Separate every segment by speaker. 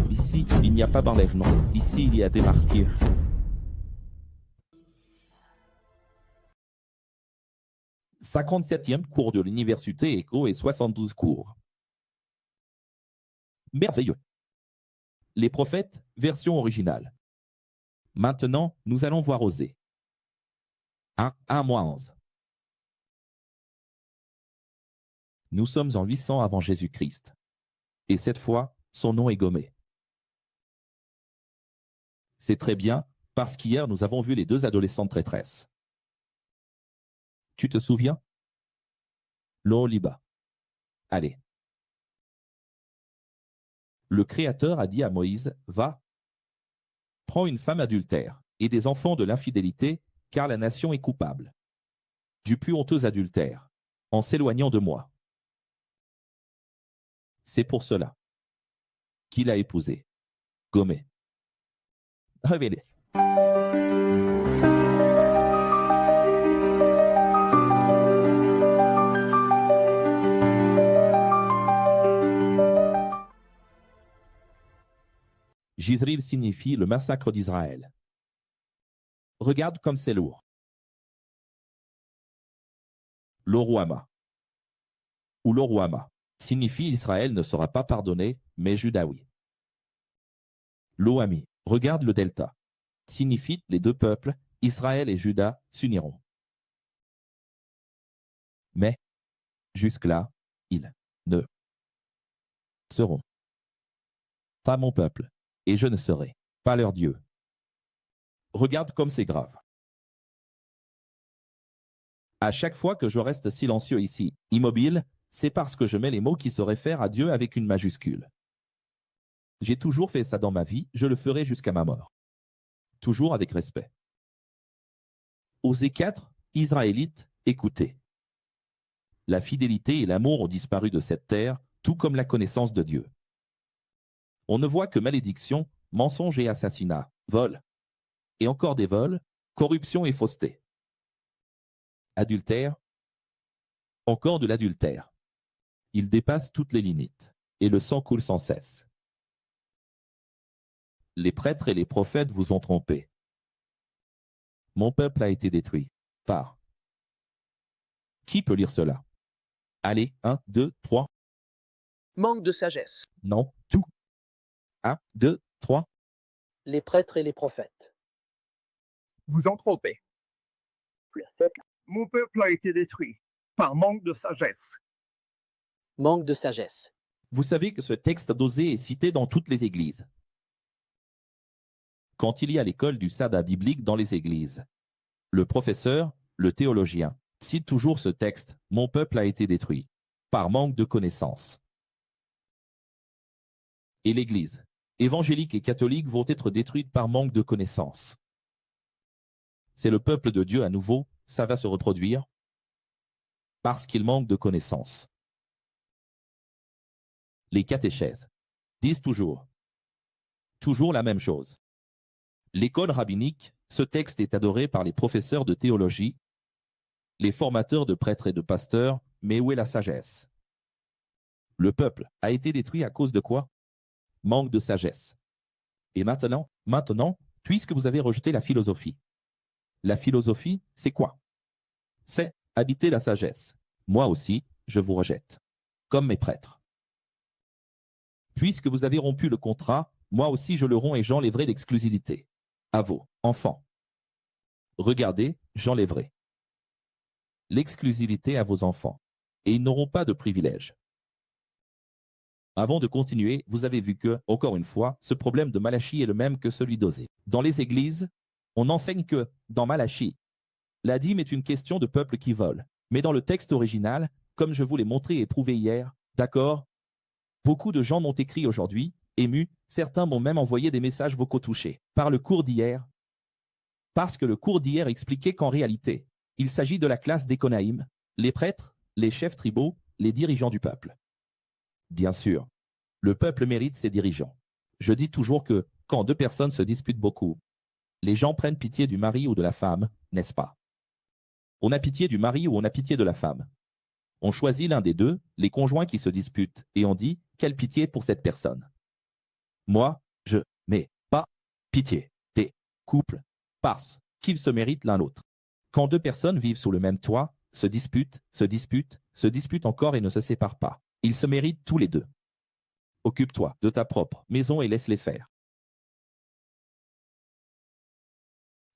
Speaker 1: Ici, il n'y a pas d'enlèvement. Ici, il y a des martyrs. « 57e cours de l'université Éco et 72 cours. Merveilleux. Les prophètes, version originale. Maintenant, nous allons voir Osée. 1-11. Nous sommes en 800 avant Jésus-Christ. Et cette fois, son nom est gommé. C'est très bien, parce qu'hier nous avons vu les deux adolescentes traîtresses. Tu te souviens? L'Oliba. Allez. Le Créateur a dit à Moïse, va, prends une femme adultère et des enfants de l'infidélité, car la nation est coupable du plus honteux adultère, en s'éloignant de moi. C'est pour cela qu'il a épousé Gomé. Révélé. Jizril signifie le massacre d'Israël. Regarde comme c'est lourd. L'Oruama ou l'Oruama signifie Israël ne sera pas pardonné, mais Juda oui. L'Oami, regarde le delta, signifie les deux peuples, Israël et Juda, s'uniront. Mais, jusque-là, ils ne seront pas mon peuple, et je ne serai pas leur Dieu. Regarde comme c'est grave. À chaque fois que je reste silencieux ici, immobile, c'est parce que je mets les mots qui se réfèrent à Dieu avec une majuscule. J'ai toujours fait ça dans ma vie, je le ferai jusqu'à ma mort. Toujours avec respect. Osée 4, Israélites, écoutez. La fidélité et l'amour ont disparu de cette terre, tout comme la connaissance de Dieu. On ne voit que malédiction, mensonge et assassinat, vol. Et encore des vols, corruption et fausseté. Adultère. Encore de l'adultère. Il dépasse toutes les limites, et le sang coule sans cesse. Les prêtres et les prophètes vous ont trompé. Mon peuple a été détruit. Par. Qui peut lire cela? Allez, 1, 2, 3.
Speaker 2: Manque de sagesse.
Speaker 1: Non, tout. 1, 2, 3.
Speaker 2: Les prêtres et les prophètes.
Speaker 3: Vous en trompez. Mon peuple a été détruit par manque de sagesse.
Speaker 2: Manque de sagesse.
Speaker 1: Vous savez que ce texte d'Osée est cité dans toutes les églises. Quand il y a l'école du Sada biblique dans les églises, le professeur, le théologien, cite toujours ce texte, « Mon peuple a été détruit » par manque de connaissances. Et l'Église, évangélique et catholique, vont être détruites par manque de connaissances. C'est le peuple de Dieu à nouveau, ça va se reproduire, parce qu'il manque de connaissances. Les catéchèses disent toujours la même chose. L'école rabbinique, ce texte est adoré par les professeurs de théologie, les formateurs de prêtres et de pasteurs, mais où est la sagesse? Le peuple a été détruit à cause de quoi? Manque de sagesse. Et maintenant, puisque vous avez rejeté la philosophie c'est quoi? C'est habiter la sagesse. Moi aussi, je vous rejette, comme mes prêtres. Puisque vous avez rompu le contrat, moi aussi je le romps et j'enlèverai l'exclusivité. À vos enfants. Regardez, j'enlèverai l'exclusivité à vos enfants, et ils n'auront pas de privilèges. Avant de continuer, vous avez vu que, encore une fois, ce problème de Malachie est le même que celui d'Osée. Dans les églises, on enseigne que, dans Malachie, la dîme est une question de peuple qui vole. Mais dans le texte original, comme je vous l'ai montré et prouvé hier, d'accord, beaucoup de gens m'ont écrit aujourd'hui, émus, certains m'ont même envoyé des messages vocaux touchés par le cours d'hier, parce que le cours d'hier expliquait qu'en réalité, il s'agit de la classe des Conaïm, les prêtres, les chefs tribaux, les dirigeants du peuple. Bien sûr, le peuple mérite ses dirigeants. Je dis toujours que, quand deux personnes se disputent beaucoup, les gens prennent pitié du mari ou de la femme, n'est-ce pas? On a pitié du mari ou on a pitié de la femme. On choisit l'un des deux, les conjoints qui se disputent, et on dit « quelle pitié pour cette personne ». Moi, je n'ai pas pitié des couples parce qu'ils se méritent l'un l'autre. Quand deux personnes vivent sous le même toit, se disputent, se disputent encore et ne se séparent pas, ils se méritent tous les deux. Occupe-toi de ta propre maison et laisse-les faire.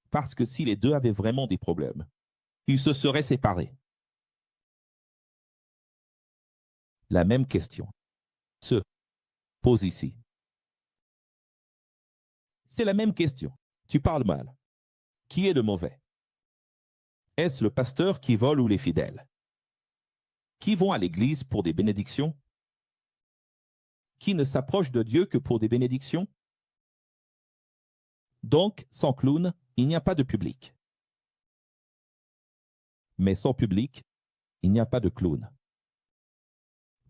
Speaker 1: Parce que si les deux avaient vraiment des problèmes, ils se seraient séparés. La même question se pose ici. C'est la même question. Tu parles mal. Qui est le mauvais? Est-ce le pasteur qui vole ou les fidèles? Qui vont à l'église pour des bénédictions? Qui ne s'approchent de Dieu que pour des bénédictions? Donc, sans clown, il n'y a pas de public. Mais sans public, il n'y a pas de clown.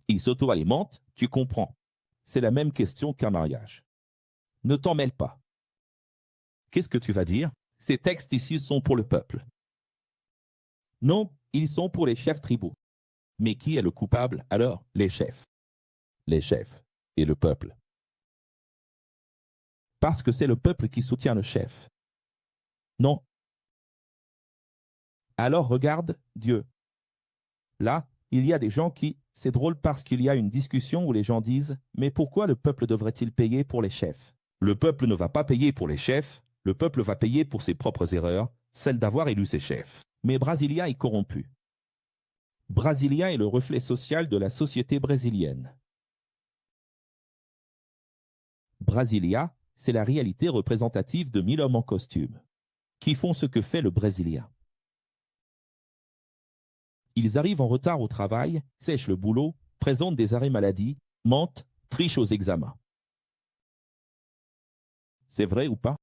Speaker 1: Il s'auto-alimente, tu comprends. C'est la même question qu'un mariage. Ne t'en mêle pas. Qu'est-ce que tu vas dire? Ces textes ici sont pour le peuple. Non, ils sont pour les chefs tribaux. Mais qui est le coupable alors? Les chefs. Les chefs et le peuple. Parce que c'est le peuple qui soutient le chef. Non. Alors regarde Dieu. Là, il y a des gens qui, c'est drôle parce qu'il y a une discussion où les gens disent « Mais pourquoi le peuple devrait-il payer pour les chefs ?» Le peuple ne va pas payer pour les chefs, le peuple va payer pour ses propres erreurs, celle d'avoir élu ses chefs. Mais Brasilia est corrompu. Brasilia est le reflet social de la société brésilienne. Brasilia, c'est la réalité représentative de 1000 hommes en costume, qui font ce que fait le Brésilien. Ils arrivent en retard au travail, sèchent le boulot, présentent des arrêts maladie, mentent, trichent aux examens. C'est vrai ou pas?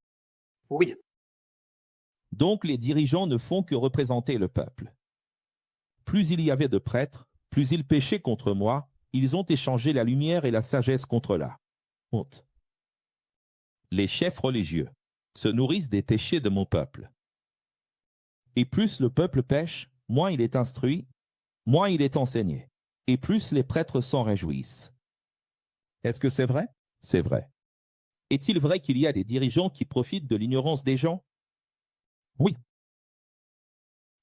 Speaker 2: Oui.
Speaker 1: Donc les dirigeants ne font que représenter le peuple. Plus il y avait de prêtres, plus ils péchaient contre moi, ils ont échangé la lumière et la sagesse contre la honte. Les chefs religieux se nourrissent des péchés de mon peuple. Et plus le peuple pêche, moins il est instruit, moins il est enseigné, et plus les prêtres s'en réjouissent. Est-ce que c'est vrai? C'est vrai. Est-il vrai qu'il y a des dirigeants qui profitent de l'ignorance des gens? Oui.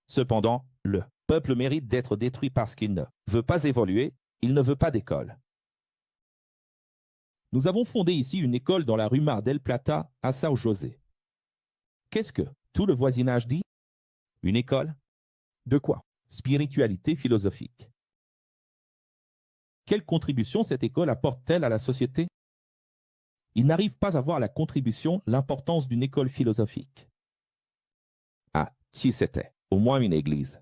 Speaker 1: Cependant, le peuple mérite d'être détruit parce qu'il ne veut pas évoluer, il ne veut pas d'école. Nous avons fondé ici une école dans la rue Mar del Plata à São José. Qu'est-ce que tout le voisinage dit? Une école? De quoi? Spiritualité philosophique. Quelle contribution cette école apporte-t-elle à la société? Ils n'arrivent pas à voir la contribution, l'importance d'une école philosophique. Ah, si c'était au moins une église.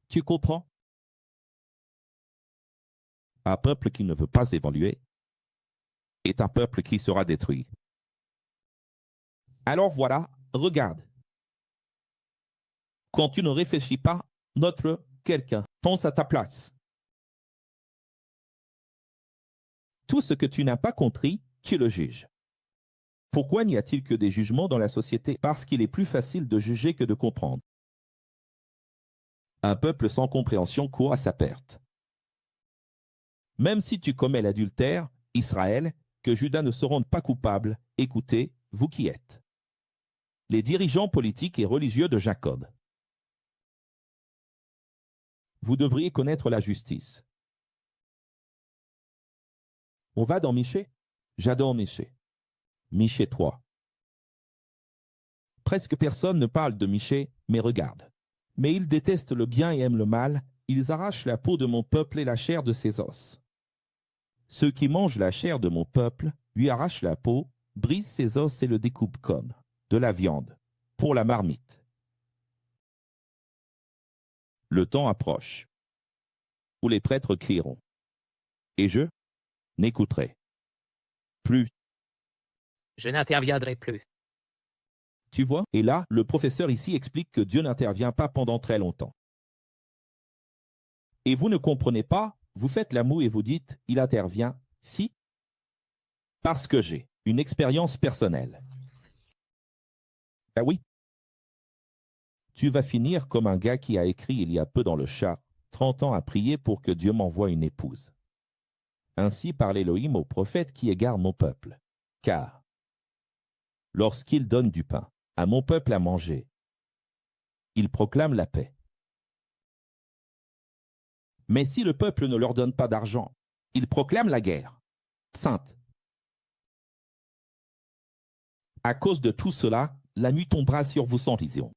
Speaker 1: Tu comprends? Un peuple qui ne veut pas évoluer est un peuple qui sera détruit. Alors voilà, regarde. Quand tu ne réfléchis pas, notre quelqu'un pense à ta place. Tout ce que tu n'as pas compris, tu le juges. Pourquoi n'y a-t-il que des jugements dans la société? Parce qu'il est plus facile de juger que de comprendre. Un peuple sans compréhension court à sa perte. Même si tu commets l'adultère, Israël, que Juda ne se rende pas coupable, écoutez, vous qui êtes les dirigeants politiques et religieux de Jacob. Vous devriez connaître la justice. On va dans Michée? J'adore Michée. Michée 3. Presque personne ne parle de Michée, mais regarde. Mais ils détestent le bien et aiment le mal, ils arrachent la peau de mon peuple et la chair de ses os. Ceux qui mangent la chair de mon peuple lui arrachent la peau, brisent ses os et le découpent comme de la viande, pour la marmite. Le temps approche, où les prêtres crieront. Et je n'écouterai plus.
Speaker 4: Je n'interviendrai plus.
Speaker 1: Tu vois? Et là, le professeur ici explique que Dieu n'intervient pas pendant très longtemps. Et vous ne comprenez pas, vous faites la moue et vous dites, il intervient, si? Parce que j'ai une expérience personnelle. Ah oui? Tu vas finir comme un gars qui a écrit il y a peu dans le chat, 30 ans à prier pour que Dieu m'envoie une épouse. Ainsi parle Elohim au prophète qui égare mon peuple. Car lorsqu'il donne du pain à mon peuple à manger, il proclame la paix. Mais si le peuple ne leur donne pas d'argent, il proclame la guerre sainte. À cause de tout cela, la nuit tombera sur vous sans vision.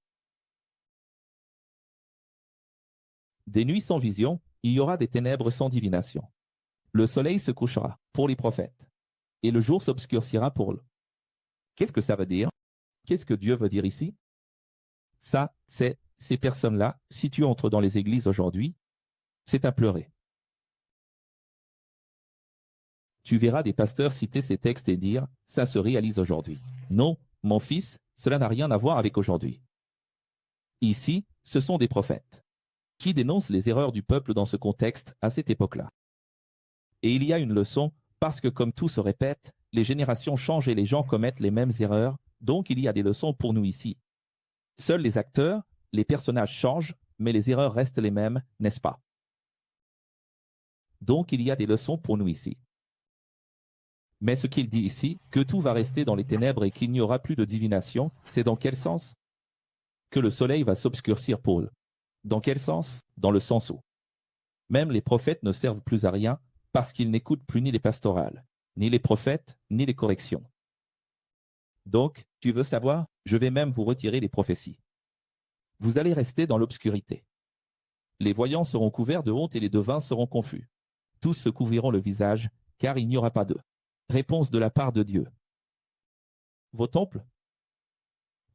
Speaker 1: Des nuits sans vision, il y aura des ténèbres sans divination. Le soleil se couchera pour les prophètes, et le jour s'obscurcira pour eux. Qu'est-ce que ça veut dire? Qu'est-ce que Dieu veut dire ici? Ça, c'est ces personnes-là, si tu entres dans les églises aujourd'hui, c'est à pleurer. Tu verras des pasteurs citer ces textes et dire « ça se réalise aujourd'hui ». Non, mon fils, cela n'a rien à voir avec aujourd'hui. Ici, ce sont des prophètes qui dénoncent les erreurs du peuple dans ce contexte à cette époque-là. Et il y a une leçon, parce que comme tout se répète, les générations changent et les gens commettent les mêmes erreurs, donc il y a des leçons pour nous ici. Seuls les acteurs, les personnages changent, mais les erreurs restent les mêmes, n'est-ce pas? Donc il y a des leçons pour nous ici. Mais ce qu'il dit ici, que tout va rester dans les ténèbres et qu'il n'y aura plus de divination, c'est dans quel sens? Que le soleil va s'obscurcir pour eux. Dans quel sens? Dans le sens où même les prophètes ne servent plus à rien parce qu'ils n'écoutent plus ni les pastorales, ni les prophètes, ni les corrections. Donc, tu veux savoir? Je vais même vous retirer les prophéties. Vous allez rester dans l'obscurité. Les voyants seront couverts de honte et les devins seront confus. Tous se couvriront le visage, car il n'y aura pas d'eux. Réponse de la part de Dieu. Vos temples?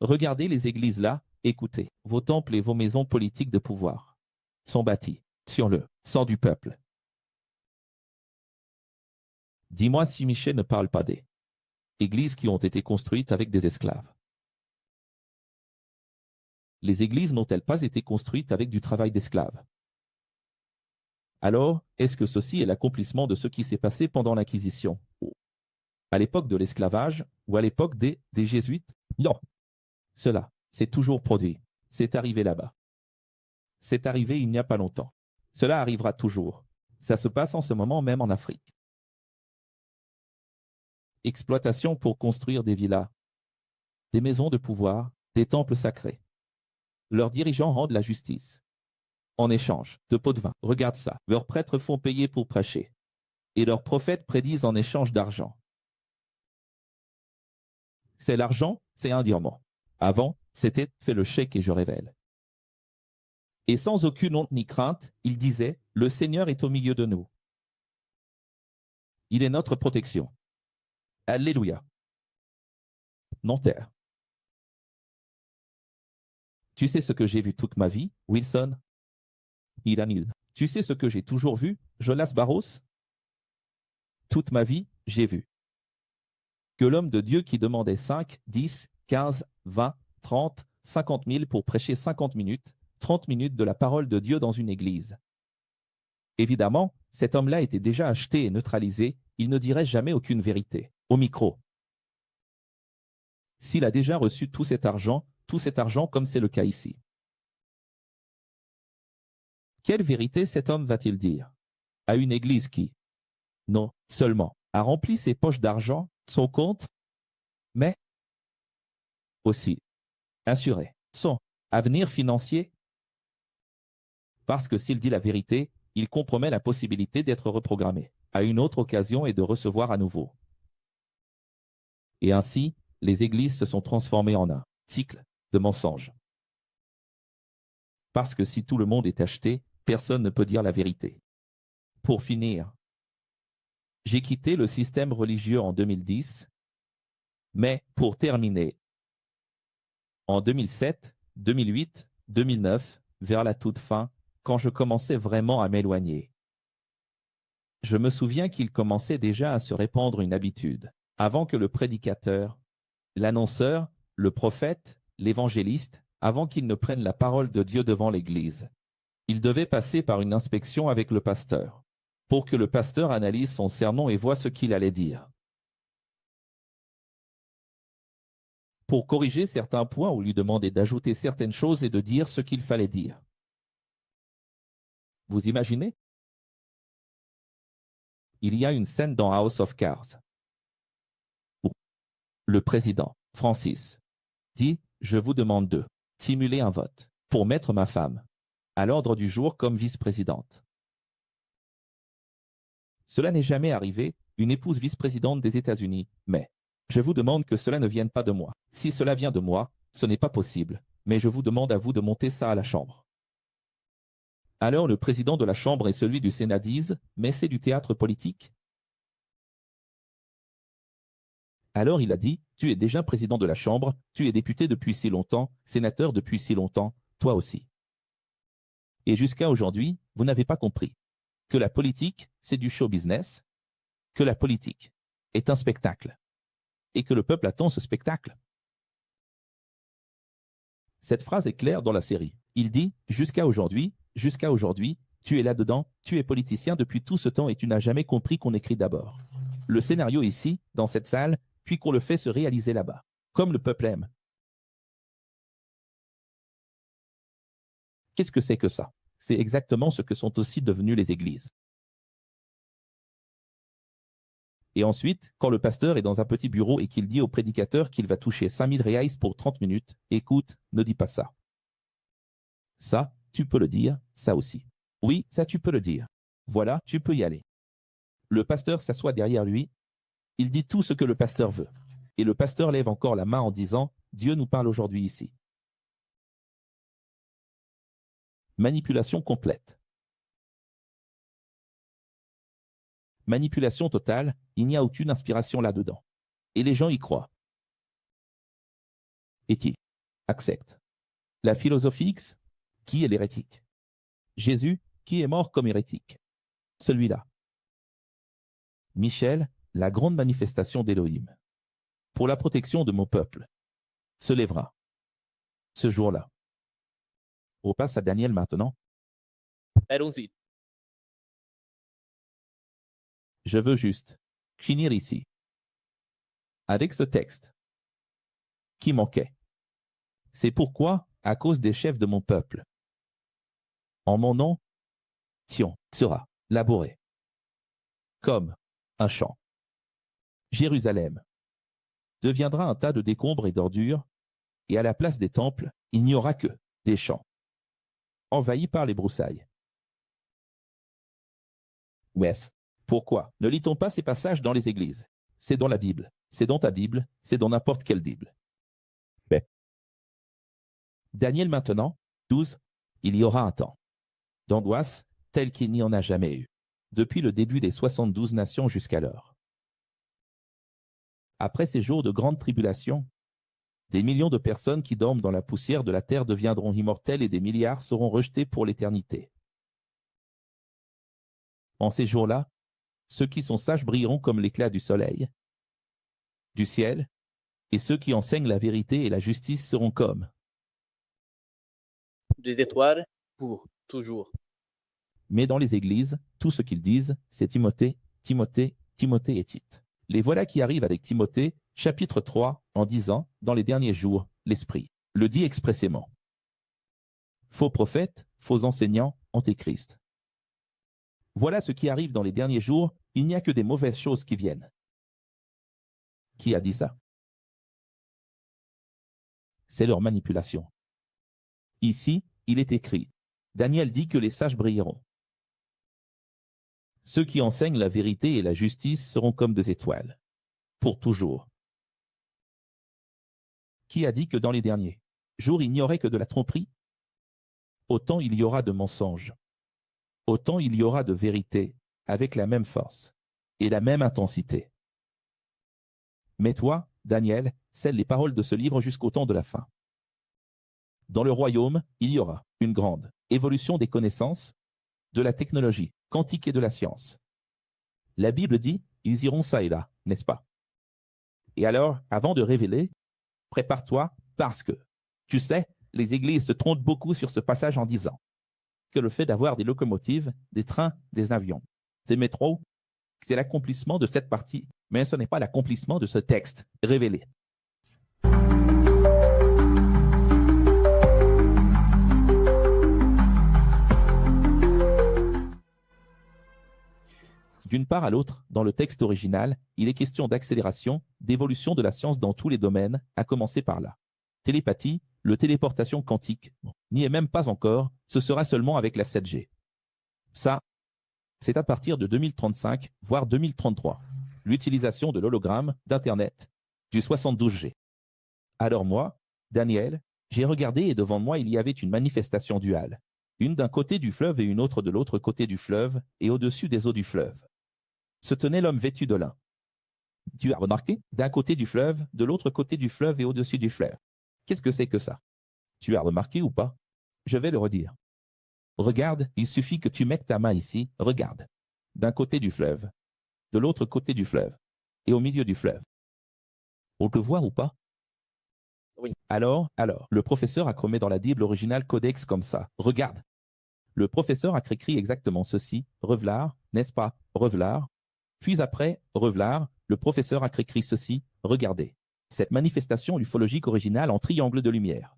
Speaker 1: Regardez les églises là, écoutez. Vos temples et vos maisons politiques de pouvoir sont bâtis sur le sang du peuple. Dis-moi si Michel ne parle pas des églises qui ont été construites avec des esclaves. Les églises n'ont-elles pas été construites avec du travail d'esclaves? Alors, est-ce que ceci est l'accomplissement de ce qui s'est passé pendant l'Inquisition? À l'époque de l'esclavage ou à l'époque des Jésuites? Non. Cela, c'est toujours produit. C'est arrivé là-bas. C'est arrivé il n'y a pas longtemps. Cela arrivera toujours. Ça se passe en ce moment même en Afrique. Exploitation pour construire des villas, des maisons de pouvoir, des temples sacrés. Leurs dirigeants rendent la justice. En échange de pots de vin. Regarde ça. Leurs prêtres font payer pour prêcher. Et leurs prophètes prédisent en échange d'argent. C'est l'argent, c'est un diamant. Avant, c'était « fais le chèque et je révèle ». Et sans aucune honte ni crainte, il disait « Le Seigneur est au milieu de nous. Il est notre protection. » Alléluia. Nanterre. Tu sais ce que j'ai vu toute ma vie, Wilson? Ilanil. Tu sais ce que j'ai toujours vu, Jonas Barros? Toute ma vie, j'ai vu que l'homme de Dieu qui demandait 5, 10, 15, 20, 30, 50 000 pour prêcher 50 minutes, 30 minutes de la parole de Dieu dans une église. Évidemment, cet homme-là était déjà acheté et neutralisé, il ne dirait jamais aucune vérité. Au micro. S'il a déjà reçu tout cet argent comme c'est le cas ici. Quelle vérité cet homme va-t-il dire à une église qui, non seulement a rempli ses poches d'argent, son compte, mais aussi assuré son avenir financier? Parce que s'il dit la vérité, il compromet la possibilité d'être reprogrammé à une autre occasion et de recevoir à nouveau. Et ainsi, les églises se sont transformées en un cycle de mensonges. Parce que si tout le monde est acheté, personne ne peut dire la vérité. Pour finir, j'ai quitté le système religieux en 2010, mais pour terminer, en 2007, 2008, 2009, vers la toute fin, quand je commençais vraiment à m'éloigner, je me souviens qu'il commençait déjà à se répandre une habitude, avant que le prédicateur, l'annonceur, le prophète, l'évangéliste, avant qu'ils ne prennent la parole de Dieu devant l'Église, il devait passer par une inspection avec le pasteur, pour que le pasteur analyse son sermon et voit ce qu'il allait dire. Pour corriger certains points ou lui demander d'ajouter certaines choses et de dire ce qu'il fallait dire. Vous imaginez? Il y a une scène dans House of Cards où le président, Francis, dit « Je vous demande de simuler un vote pour mettre ma femme à l'ordre du jour comme vice-présidente. » Cela n'est jamais arrivé, une épouse vice-présidente des États-Unis, mais je vous demande que cela ne vienne pas de moi. Si cela vient de moi, ce n'est pas possible, mais je vous demande à vous de monter ça à la Chambre. Alors le président de la Chambre et celui du Sénat disent « Mais c'est du théâtre politique ?» Alors il a dit « Tu es déjà président de la Chambre, tu es député depuis si longtemps, sénateur depuis si longtemps, toi aussi. Et jusqu'à aujourd'hui, vous n'avez pas compris que la politique, c'est du show business, que la politique est un spectacle, et que le peuple attend ce spectacle. » Cette phrase est claire dans la série. Il dit « Jusqu'à aujourd'hui, tu es là-dedans, tu es politicien depuis tout ce temps et tu n'as jamais compris qu'on écrit d'abord le scénario ici, dans cette salle, puis qu'on le fait se réaliser là-bas, comme le peuple aime. » Qu'est-ce que c'est que ça? C'est exactement ce que sont aussi devenues les églises. Et ensuite, quand le pasteur est dans un petit bureau et qu'il dit au prédicateur qu'il va toucher 5000 reais pour 30 minutes, écoute, ne dis pas ça. Ça, tu peux le dire, ça aussi. Oui, ça tu peux le dire. Voilà, tu peux y aller. Le pasteur s'assoit derrière lui, il dit tout ce que le pasteur veut. Et le pasteur lève encore la main en disant, Dieu nous parle aujourd'hui ici. Manipulation complète. Manipulation totale, il n'y a aucune inspiration là-dedans. Et les gens y croient. Et qui accepte? La philosophie X, qui est l'hérétique? Jésus, qui est mort comme hérétique? Celui-là. Michel, la grande manifestation d'Élohim, pour la protection de mon peuple, se lèvera. Ce jour-là. On passe à Daniel maintenant.
Speaker 2: Allons-y.
Speaker 1: Je veux juste finir ici, avec ce texte qui manquait. C'est pourquoi, à cause des chefs de mon peuple, en mon nom, Sion sera labouré comme un champ. Jérusalem deviendra un tas de décombres et d'ordures, et à la place des temples, il n'y aura que des champs, envahis par les broussailles. Wes, pourquoi ne lit-on pas ces passages dans les églises? C'est dans la Bible, c'est dans ta Bible, c'est dans n'importe quelle Bible. Mais Daniel maintenant, 12, il y aura un temps d'angoisse tel qu'il n'y en a jamais eu, depuis le début des 72 nations jusqu'alors. Après ces jours de grande tribulation, des millions de personnes qui dorment dans la poussière de la terre deviendront immortelles et des milliards seront rejetés pour l'éternité. En ces jours-là, ceux qui sont sages brilleront comme l'éclat du soleil, du ciel, et ceux qui enseignent la vérité et la justice seront comme
Speaker 2: Des étoiles pour toujours.
Speaker 1: Mais dans les églises, tout ce qu'ils disent, c'est Timothée, Timothée, Timothée et Tite. Les voilà qui arrivent avec Timothée, chapitre 3, en disant, dans les derniers jours, l'Esprit le dit expressément. Faux prophètes, faux enseignants, antéchrist. Voilà ce qui arrive dans les derniers jours, il n'y a que des mauvaises choses qui viennent. Qui a dit ça? C'est leur manipulation. Ici, il est écrit, Daniel dit que les sages brilleront. Ceux qui enseignent la vérité et la justice seront comme des étoiles, pour toujours. Qui a dit que dans les derniers jours il n'y aurait que de la tromperie? Autant il y aura de mensonges, autant il y aura de vérité avec la même force et la même intensité. Mais toi, Daniel, scelle les paroles de ce livre jusqu'au temps de la fin. Dans le royaume, il y aura une grande évolution des connaissances, de la technologie quantique et de la science. La Bible dit, ils iront ça et là, n'est-ce pas? Et alors, avant de révéler, prépare-toi parce que, tu sais, les églises se trompent beaucoup sur ce passage en disant que le fait d'avoir des locomotives, des trains, des avions, des métros, c'est l'accomplissement de cette partie, mais ce n'est pas l'accomplissement de ce texte révélé. D'une part à l'autre, dans le texte original, il est question d'accélération, d'évolution de la science dans tous les domaines, à commencer par la télépathie, le téléportation quantique, n'y est même pas encore, ce sera seulement avec la 7G. Ça, c'est à partir de 2035, voire 2033. L'utilisation de l'hologramme, d'Internet, du 72G. Alors moi, Daniel, j'ai regardé et devant moi il y avait une manifestation duale. Une d'un côté du fleuve et une autre de l'autre côté du fleuve, et au-dessus des eaux du fleuve. Se tenait l'homme vêtu de lin. Tu as remarqué? D'un côté du fleuve, de l'autre côté du fleuve et au-dessus du fleuve. Qu'est-ce que c'est que ça? Tu as remarqué ou pas? Je vais le redire. Regarde, il suffit que tu mettes ta main ici, regarde. D'un côté du fleuve, de l'autre côté du fleuve, et au milieu du fleuve. On peut voir ou pas?
Speaker 2: Oui.
Speaker 1: Alors, le professeur a chromé dans la Bible originale Codex comme ça. Regarde. Le professeur a écrit exactement ceci, Revlard, n'est-ce pas, Revlard. Puis après, Revlard, le professeur a écrit ceci, regardez. Cette manifestation ufologique originale en triangle de lumière.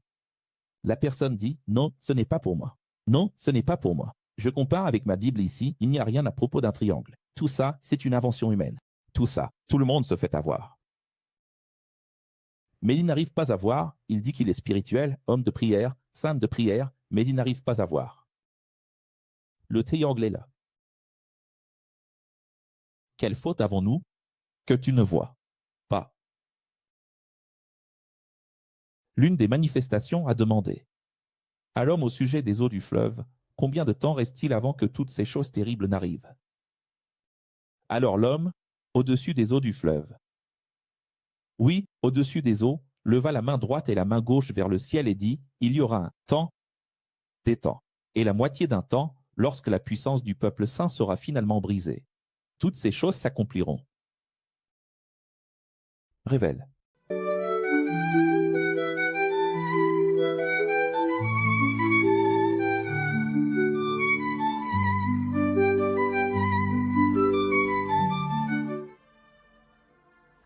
Speaker 1: La personne dit, non, ce n'est pas pour moi. Non, ce n'est pas pour moi. Je compare avec ma Bible ici, il n'y a rien à propos d'un triangle. Tout ça, c'est une invention humaine. Tout ça, tout le monde se fait avoir. Mais il n'arrive pas à voir, il dit qu'il est spirituel, homme de prière, saint de prière, mais il n'arrive pas à voir. Le triangle est là. Quelle faute avons-nous que tu ne vois pas? L'une des manifestations a demandé à l'homme au sujet des eaux du fleuve, combien de temps reste-t-il avant que toutes ces choses terribles n'arrivent? Alors l'homme, au-dessus des eaux du fleuve. Oui, au-dessus des eaux, leva la main droite et la main gauche vers le ciel et dit, il y aura un temps, des temps, et la moitié d'un temps, lorsque la puissance du peuple saint sera finalement brisée. Toutes ces choses s'accompliront. Révèle.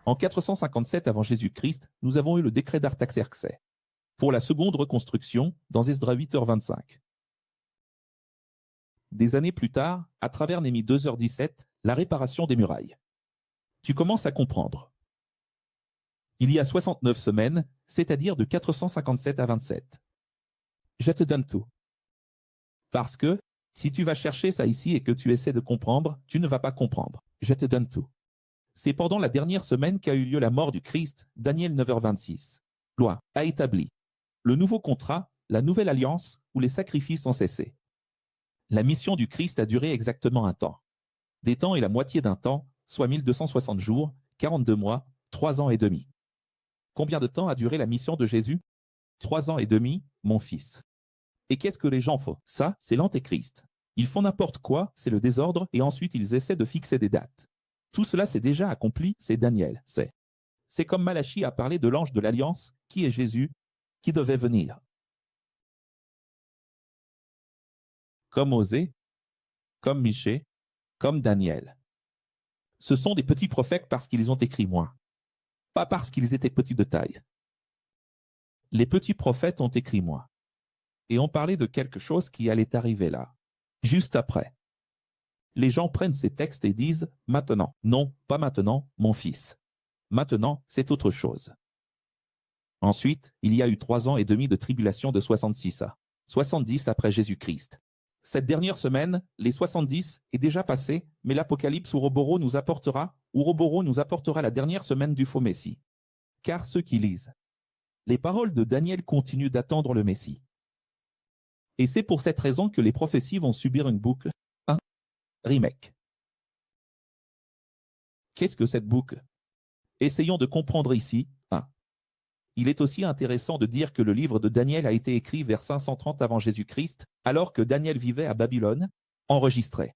Speaker 1: En 457 avant Jésus-Christ, nous avons eu le décret d'Artaxerxès pour la seconde reconstruction dans Esdras 8h25. Des années plus tard, à travers Néhémie 2h17, la réparation des murailles. Tu commences à comprendre. Il y a 69 semaines, c'est-à-dire de 457 à 27. Je te donne tout. Parce que, si tu vas chercher ça ici et que tu essaies de comprendre, tu ne vas pas comprendre. Je te donne tout. C'est pendant la dernière semaine qu'a eu lieu la mort du Christ, Daniel 9h26. Loi a établi le nouveau contrat, la nouvelle alliance où les sacrifices ont cessé. La mission du Christ a duré exactement un temps. Des temps et la moitié d'un temps, soit 1260 jours, 42 mois, 3 ans et demi. Combien de temps a duré la mission de Jésus? 3 ans et demi, mon fils. Et qu'est-ce que les gens font? Ça, c'est l'antéchrist. Ils font n'importe quoi, c'est le désordre, et ensuite ils essaient de fixer des dates. Tout cela c'est déjà accompli, c'est Daniel, c'est comme Malachie a parlé de l'ange de l'Alliance, qui est Jésus, qui devait venir. Comme Osée, comme Michée, comme Daniel. Ce sont des petits prophètes parce qu'ils ont écrit moins, pas parce qu'ils étaient petits de taille. Les petits prophètes ont écrit moins, et ont parlé de quelque chose qui allait arriver là, juste après. Les gens prennent ces textes et disent « maintenant ». Non, pas maintenant, mon fils. Maintenant, c'est autre chose. Ensuite, il y a eu 3 ans et demi de tribulation de 66 à 70 après Jésus-Christ. Cette dernière semaine, les 70 est déjà passé, mais l'Apocalypse Ouroboros nous apportera la dernière semaine du faux Messie. Car ceux qui lisent les paroles de Daniel continuent d'attendre le Messie. Et c'est pour cette raison que les prophéties vont subir une boucle. Remake. Qu'est-ce que cette boucle? Essayons de comprendre ici. 1. Il est aussi intéressant de dire que le livre de Daniel a été écrit vers 530 avant Jésus-Christ, alors que Daniel vivait à Babylone, enregistré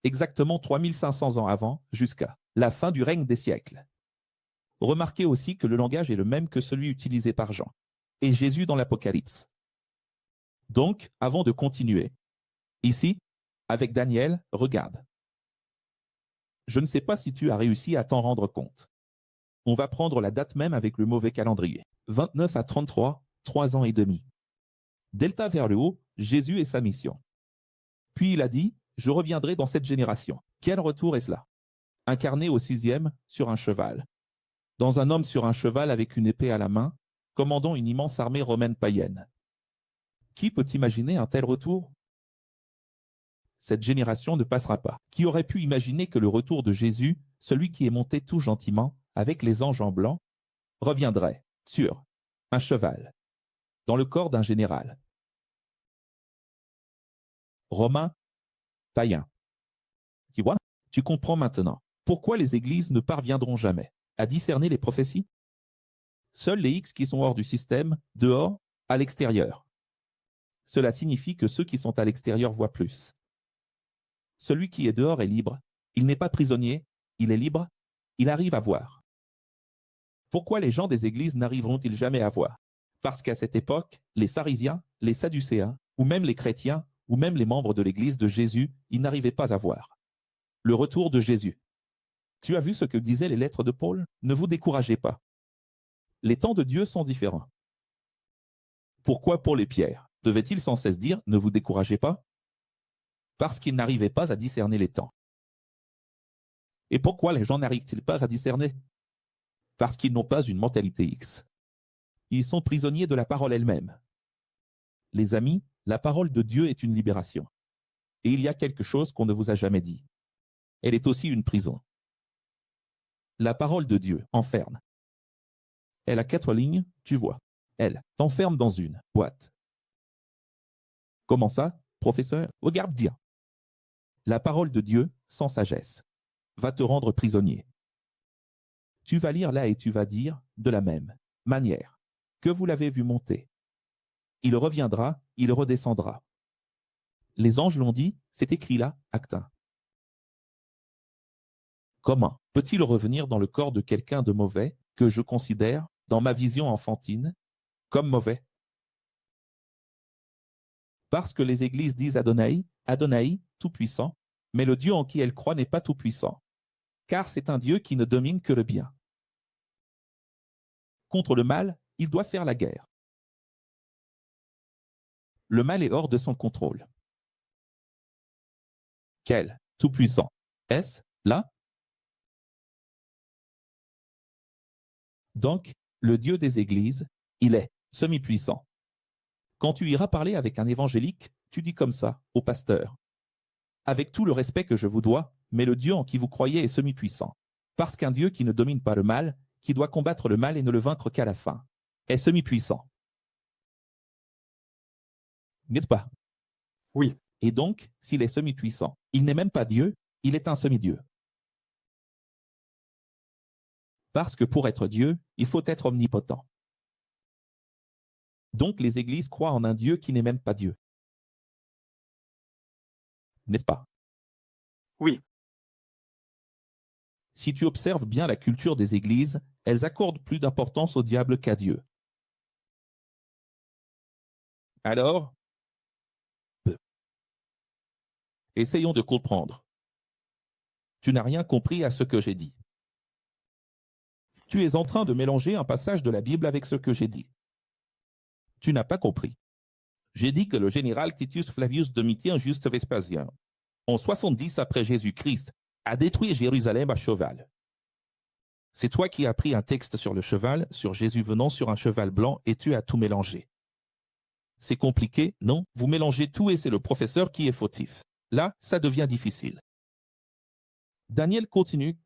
Speaker 1: exactement 3500 ans avant, jusqu'à la fin du règne des siècles. Remarquez aussi que le langage est le même que celui utilisé par Jean et Jésus dans l'Apocalypse. Donc, avant de continuer, ici, avec Daniel, regarde. Je ne sais pas si tu as réussi à t'en rendre compte. On va prendre la date même avec le mauvais calendrier. 29 à 33, 3 ans et demi. Delta vers le haut, Jésus et sa mission. Puis il a dit, je reviendrai dans cette génération. Quel retour est cela? Incarné au 6e sur un cheval. Dans un homme sur un cheval avec une épée à la main, commandant une immense armée romaine païenne. Qui peut imaginer un tel retour? Cette génération ne passera pas. Qui aurait pu imaginer que le retour de Jésus, celui qui est monté tout gentiment, avec les anges en blanc, reviendrait sur un cheval, dans le corps d'un général? Romain, païen. Tu vois, tu comprends maintenant pourquoi les églises ne parviendront jamais à discerner les prophéties? Seuls les X qui sont hors du système, dehors, à l'extérieur. Cela signifie que ceux qui sont à l'extérieur voient plus. Celui qui est dehors est libre. Il n'est pas prisonnier, il est libre, il arrive à voir. Pourquoi les gens des églises n'arriveront-ils jamais à voir? Parce qu'à cette époque, les pharisiens, les sadducéens, ou même les chrétiens, ou même les membres de l'église de Jésus, ils n'arrivaient pas à voir le retour de Jésus. Tu as vu ce que disaient les lettres de Paul? Ne vous découragez pas. Les temps de Dieu sont différents. Pourquoi Paul et Pierre devaient-ils sans cesse dire « ne vous découragez pas » ? Parce qu'ils n'arrivaient pas à discerner les temps. Et pourquoi les gens n'arrivent-ils pas à discerner? Parce qu'ils n'ont pas une mentalité X. Ils sont prisonniers de la parole elle-même. Les amis, la parole de Dieu est une libération. Et il y a quelque chose qu'on ne vous a jamais dit. Elle est aussi une prison. La parole de Dieu enferme. Elle a 4 lignes, tu vois. Elle t'enferme dans une boîte. Comment ça, professeur? Regarde bien. La parole de Dieu, sans sagesse, va te rendre prisonnier. Tu vas lire là et tu vas dire, de la même manière que vous l'avez vu monter. Il reviendra, il redescendra. Les anges l'ont dit, c'est écrit là, acte 1. Comment peut-il revenir dans le corps de quelqu'un de mauvais que je considère, dans ma vision enfantine, comme mauvais? Parce que les églises disent Adonai, Adonai, tout-puissant, mais le Dieu en qui elles croient n'est pas tout-puissant, car c'est un Dieu qui ne domine que le bien. Contre le mal, il doit faire la guerre. Le mal est hors de son contrôle. Quel tout-puissant est-ce là? Donc, le Dieu des églises, il est semi-puissant. Quand tu iras parler avec un évangélique, tu dis comme ça au pasteur. Avec tout le respect que je vous dois, mais le Dieu en qui vous croyez est semi-puissant. Parce qu'un Dieu qui ne domine pas le mal, qui doit combattre le mal et ne le vaincre qu'à la fin, est semi-puissant. N'est-ce pas?
Speaker 5: Oui.
Speaker 1: Et donc, s'il est semi-puissant, il n'est même pas Dieu, il est un semi-Dieu. Parce que pour être Dieu, il faut être omnipotent. Donc les églises croient en un Dieu qui n'est même pas Dieu. N'est-ce pas?
Speaker 5: Oui.
Speaker 1: Si tu observes bien la culture des églises, elles accordent plus d'importance au diable qu'à Dieu. Alors, essayons de comprendre. Tu n'as rien compris à ce que j'ai dit. Tu es en train de mélanger un passage de la Bible avec ce que j'ai dit. Tu n'as pas compris. J'ai dit que le général Titus Flavius Domitien Juste Vespasien, en 70 après Jésus-Christ, a détruit Jérusalem à cheval. C'est toi qui as pris un texte sur le cheval, sur Jésus venant sur un cheval blanc, et tu as tout mélangé. C'est compliqué, non? Vous mélangez tout et c'est le professeur qui est fautif. Là, ça devient difficile. Daniel continue,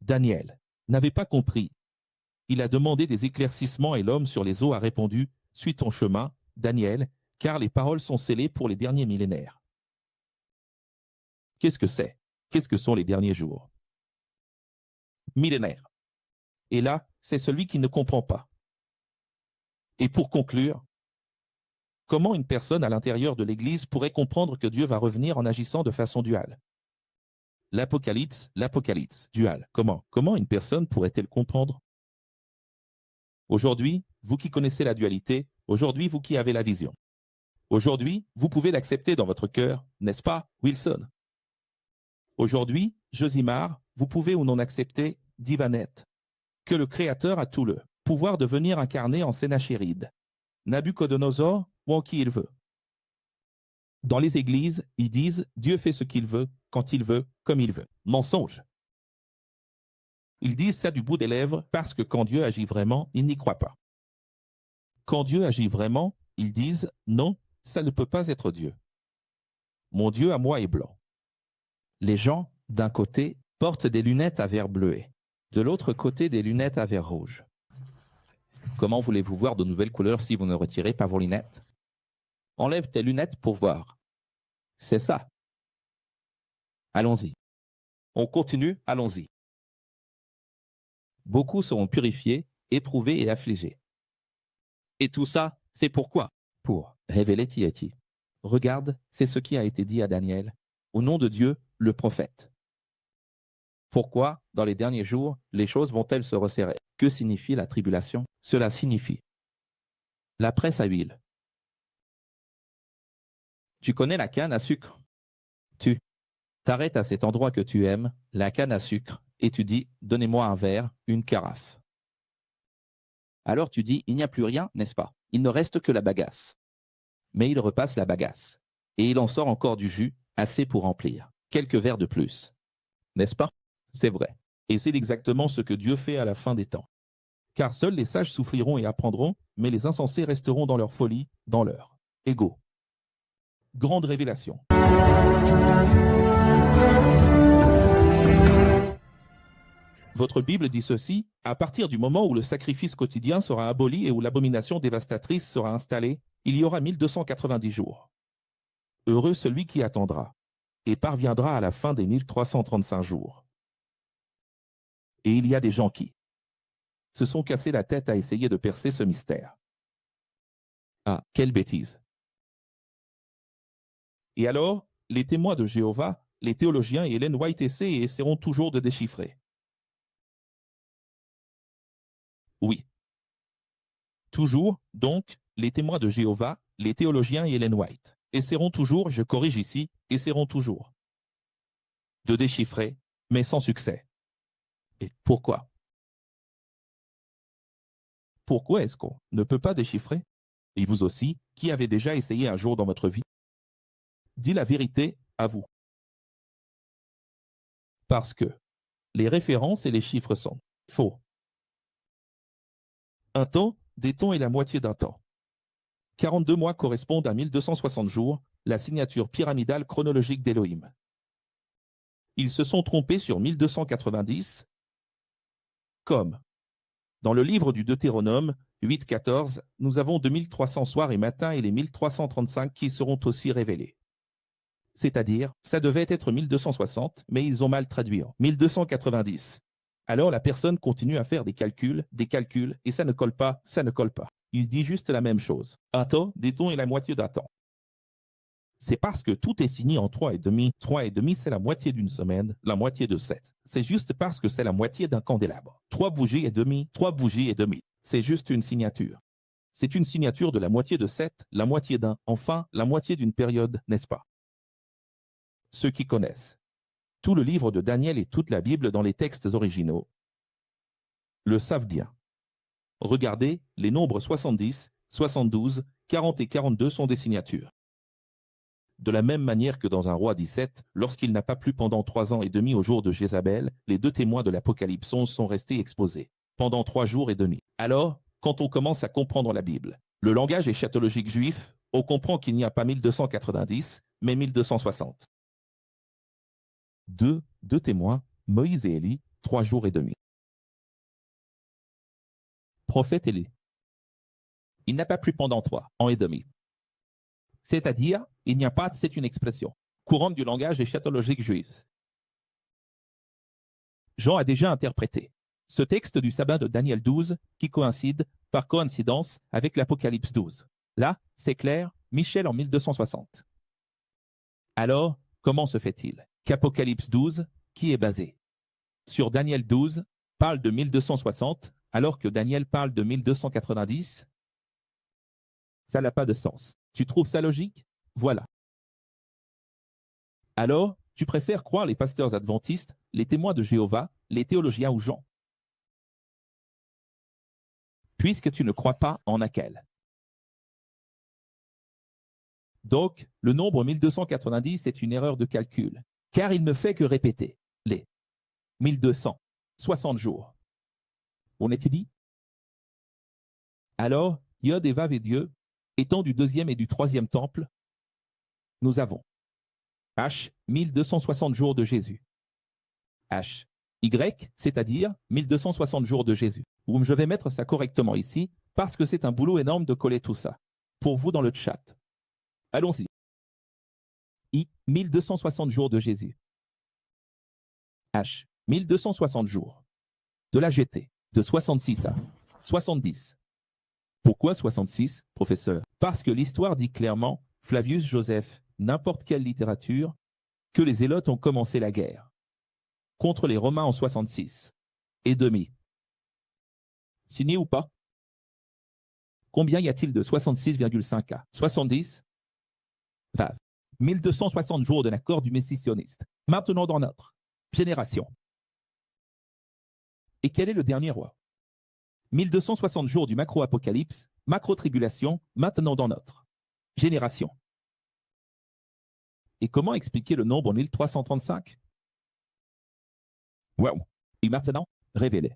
Speaker 1: Daniel n'avait pas compris. Il a demandé des éclaircissements et l'homme sur les eaux a répondu, suis ton chemin, Daniel, car les paroles sont scellées pour les derniers millénaires. Qu'est-ce que c'est? Qu'est-ce que sont les derniers jours? Millénaires. Et là, c'est celui qui ne comprend pas. Et pour conclure, comment une personne à l'intérieur de l'Église pourrait comprendre que Dieu va revenir en agissant de façon duale? L'Apocalypse, dual. Comment une personne pourrait-elle comprendre? Aujourd'hui, vous qui connaissez la dualité, aujourd'hui, vous qui avez la vision. Aujourd'hui, vous pouvez l'accepter dans votre cœur, n'est-ce pas, Wilson? Aujourd'hui, Josimar, vous pouvez ou non accepter, Divanette, que le Créateur a tout le pouvoir de venir incarner en Sénachéride, Nabucodonosor ou en qui il veut. Dans les églises, ils disent « Dieu fait ce qu'il veut, quand il veut, comme il veut ». Mensonge. Ils disent ça du bout des lèvres parce que quand Dieu agit vraiment, ils n'y croient pas. Quand Dieu agit vraiment, ils disent « Non, ça ne peut pas être Dieu. Mon Dieu à moi est blanc ». Les gens, d'un côté, portent des lunettes à verre bleuet, de l'autre côté des lunettes à verre rouge. Comment voulez-vous voir de nouvelles couleurs si vous ne retirez pas vos lunettes? Enlève tes lunettes pour voir. C'est ça. Allons-y. On continue, allons-y. Beaucoup seront purifiés, éprouvés et affligés. Et tout ça, c'est pourquoi? Pour révéler qui est qui. Regarde, c'est ce qui a été dit à Daniel, au nom de Dieu, le prophète. Pourquoi, dans les derniers jours, les choses vont-elles se resserrer? Que signifie la tribulation? Cela signifie la presse à huile. Tu connais la canne à sucre? Tu t'arrêtes à cet endroit que tu aimes, la canne à sucre, et tu dis « Donnez-moi un verre, une carafe ». Alors tu dis « Il n'y a plus rien, n'est-ce pas? Il ne reste que la bagasse ». Mais il repasse la bagasse. Et il en sort encore du jus, assez pour remplir. Quelques verres de plus. N'est-ce pas? C'est vrai. Et c'est exactement ce que Dieu fait à la fin des temps. Car seuls les sages souffriront et apprendront, mais les insensés resteront dans leur folie, dans leur ego. Grande révélation. Votre Bible dit ceci, à partir du moment où le sacrifice quotidien sera aboli et où l'abomination dévastatrice sera installée, il y aura 1290 jours. Heureux celui qui attendra et parviendra à la fin des 1335 jours. Et il y a des gens qui se sont cassés la tête à essayer de percer ce mystère. Ah, quelle bêtise! Et alors, les témoins de Jéhovah, les théologiens et Ellen White essaient et essaieront toujours de déchiffrer. Oui. Toujours, donc, les témoins de Jéhovah, les théologiens et Ellen White essaieront toujours, je corrige ici, essaieront toujours de déchiffrer, mais sans succès. Et pourquoi? Pourquoi est-ce qu'on ne peut pas déchiffrer? Et vous aussi, qui avez déjà essayé un jour dans votre vie? Dis la vérité à vous. Parce que les références et les chiffres sont faux. Un temps, des temps est la moitié d'un temps. 42 mois correspondent à 1260 jours, la signature pyramidale chronologique d'Élohim. Ils se sont trompés sur 1290, comme dans le livre du Deutéronome 8.14, nous avons 2300 soirs et matins et les 1335 qui seront aussi révélés. C'est-à-dire, ça devait être 1260, mais ils ont mal traduit en 1290. Alors la personne continue à faire des calculs, et ça ne colle pas, ça ne colle pas. Il dit juste la même chose. Un temps, des temps et la moitié d'un temps. C'est parce que tout est signé en 3,5. 3,5, c'est la moitié d'une semaine, la moitié de 7. C'est juste parce que c'est la moitié d'un candélabre. 3 bougies et demi, 3 bougies et demi. C'est juste une signature. C'est une signature de la moitié de 7, la moitié d'un, enfin, la moitié d'une période, n'est-ce pas? Ceux qui connaissent tout le livre de Daniel et toute la Bible dans les textes originaux le savent bien. Regardez, les nombres 70, 72, 40 et 42 sont des signatures. De la même manière que dans un roi 17, lorsqu'il n'a pas plu pendant 3 ans et demi au jour de Jézabel, les 2 témoins de l'Apocalypse 11 sont restés exposés pendant 3 jours et demi. Alors, quand on commence à comprendre la Bible, le langage eschatologique juif, on comprend qu'il n'y a pas 1290, mais 1260. Deux témoins, Moïse et Élie, 3 jours et demi. Prophète Élie. Il n'a pas plu pendant 3 ans et demi. C'est-à-dire, il n'y a pas, c'est une expression courante du langage eschatologique juif. Jean a déjà interprété ce texte du sabbat de Daniel 12 qui coïncide, par coïncidence, avec l'Apocalypse 12. Là, c'est clair, Michel en 1260. Alors, comment se fait-il qu'Apocalypse 12, qui est basé sur Daniel 12, parle de 1260, alors que Daniel parle de 1290? Ça n'a pas de sens. Tu trouves ça logique? Voilà. Alors, tu préfères croire les pasteurs adventistes, les témoins de Jéhovah, les théologiens ou Jean? Puisque tu ne crois pas en Akel. Donc, le nombre 1290 est une erreur de calcul, car il ne fait que répéter les 1260 jours. On était dit? Alors, Yod et Vav et Dieu, étant du deuxième et du troisième temple, nous avons H, 1260 jours de Jésus. H, Y, c'est-à-dire 1260 jours de Jésus. Ou je vais mettre ça correctement ici, parce que c'est un boulot énorme de coller tout ça. Pour vous dans le chat. Allons-y. I, 1260 jours de Jésus. H, 1260 jours. De la GT, de 66 à 70. Pourquoi 66, professeur? Parce que l'histoire dit clairement, Flavius Joseph, n'importe quelle littérature, que les Zélotes ont commencé la guerre contre les Romains en 66 et demi. Signé ou pas? Combien y a-t-il de 66,5 à 70? Vav. 1260 jours de l'accord du Messie sioniste. Maintenant dans notre génération. Et quel est le dernier roi? 1260 jours du macro-apocalypse, macro-tribulation, maintenant dans notre génération. Et comment expliquer le nombre 1335? Waouh! Et maintenant, révélé.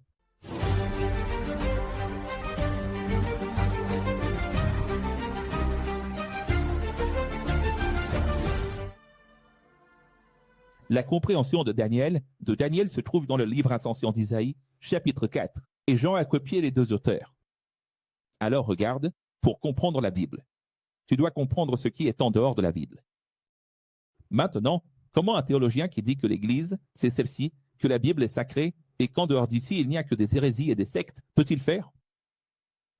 Speaker 1: La compréhension de Daniel se trouve dans le livre Ascension d'Isaïe, chapitre 4, et Jean a copié les deux auteurs. Alors regarde, pour comprendre la Bible, tu dois comprendre ce qui est en dehors de la Bible. Maintenant, comment un théologien qui dit que l'Église, c'est celle-ci, que la Bible est sacrée, et qu'en dehors d'ici, il n'y a que des hérésies et des sectes, peut-il faire?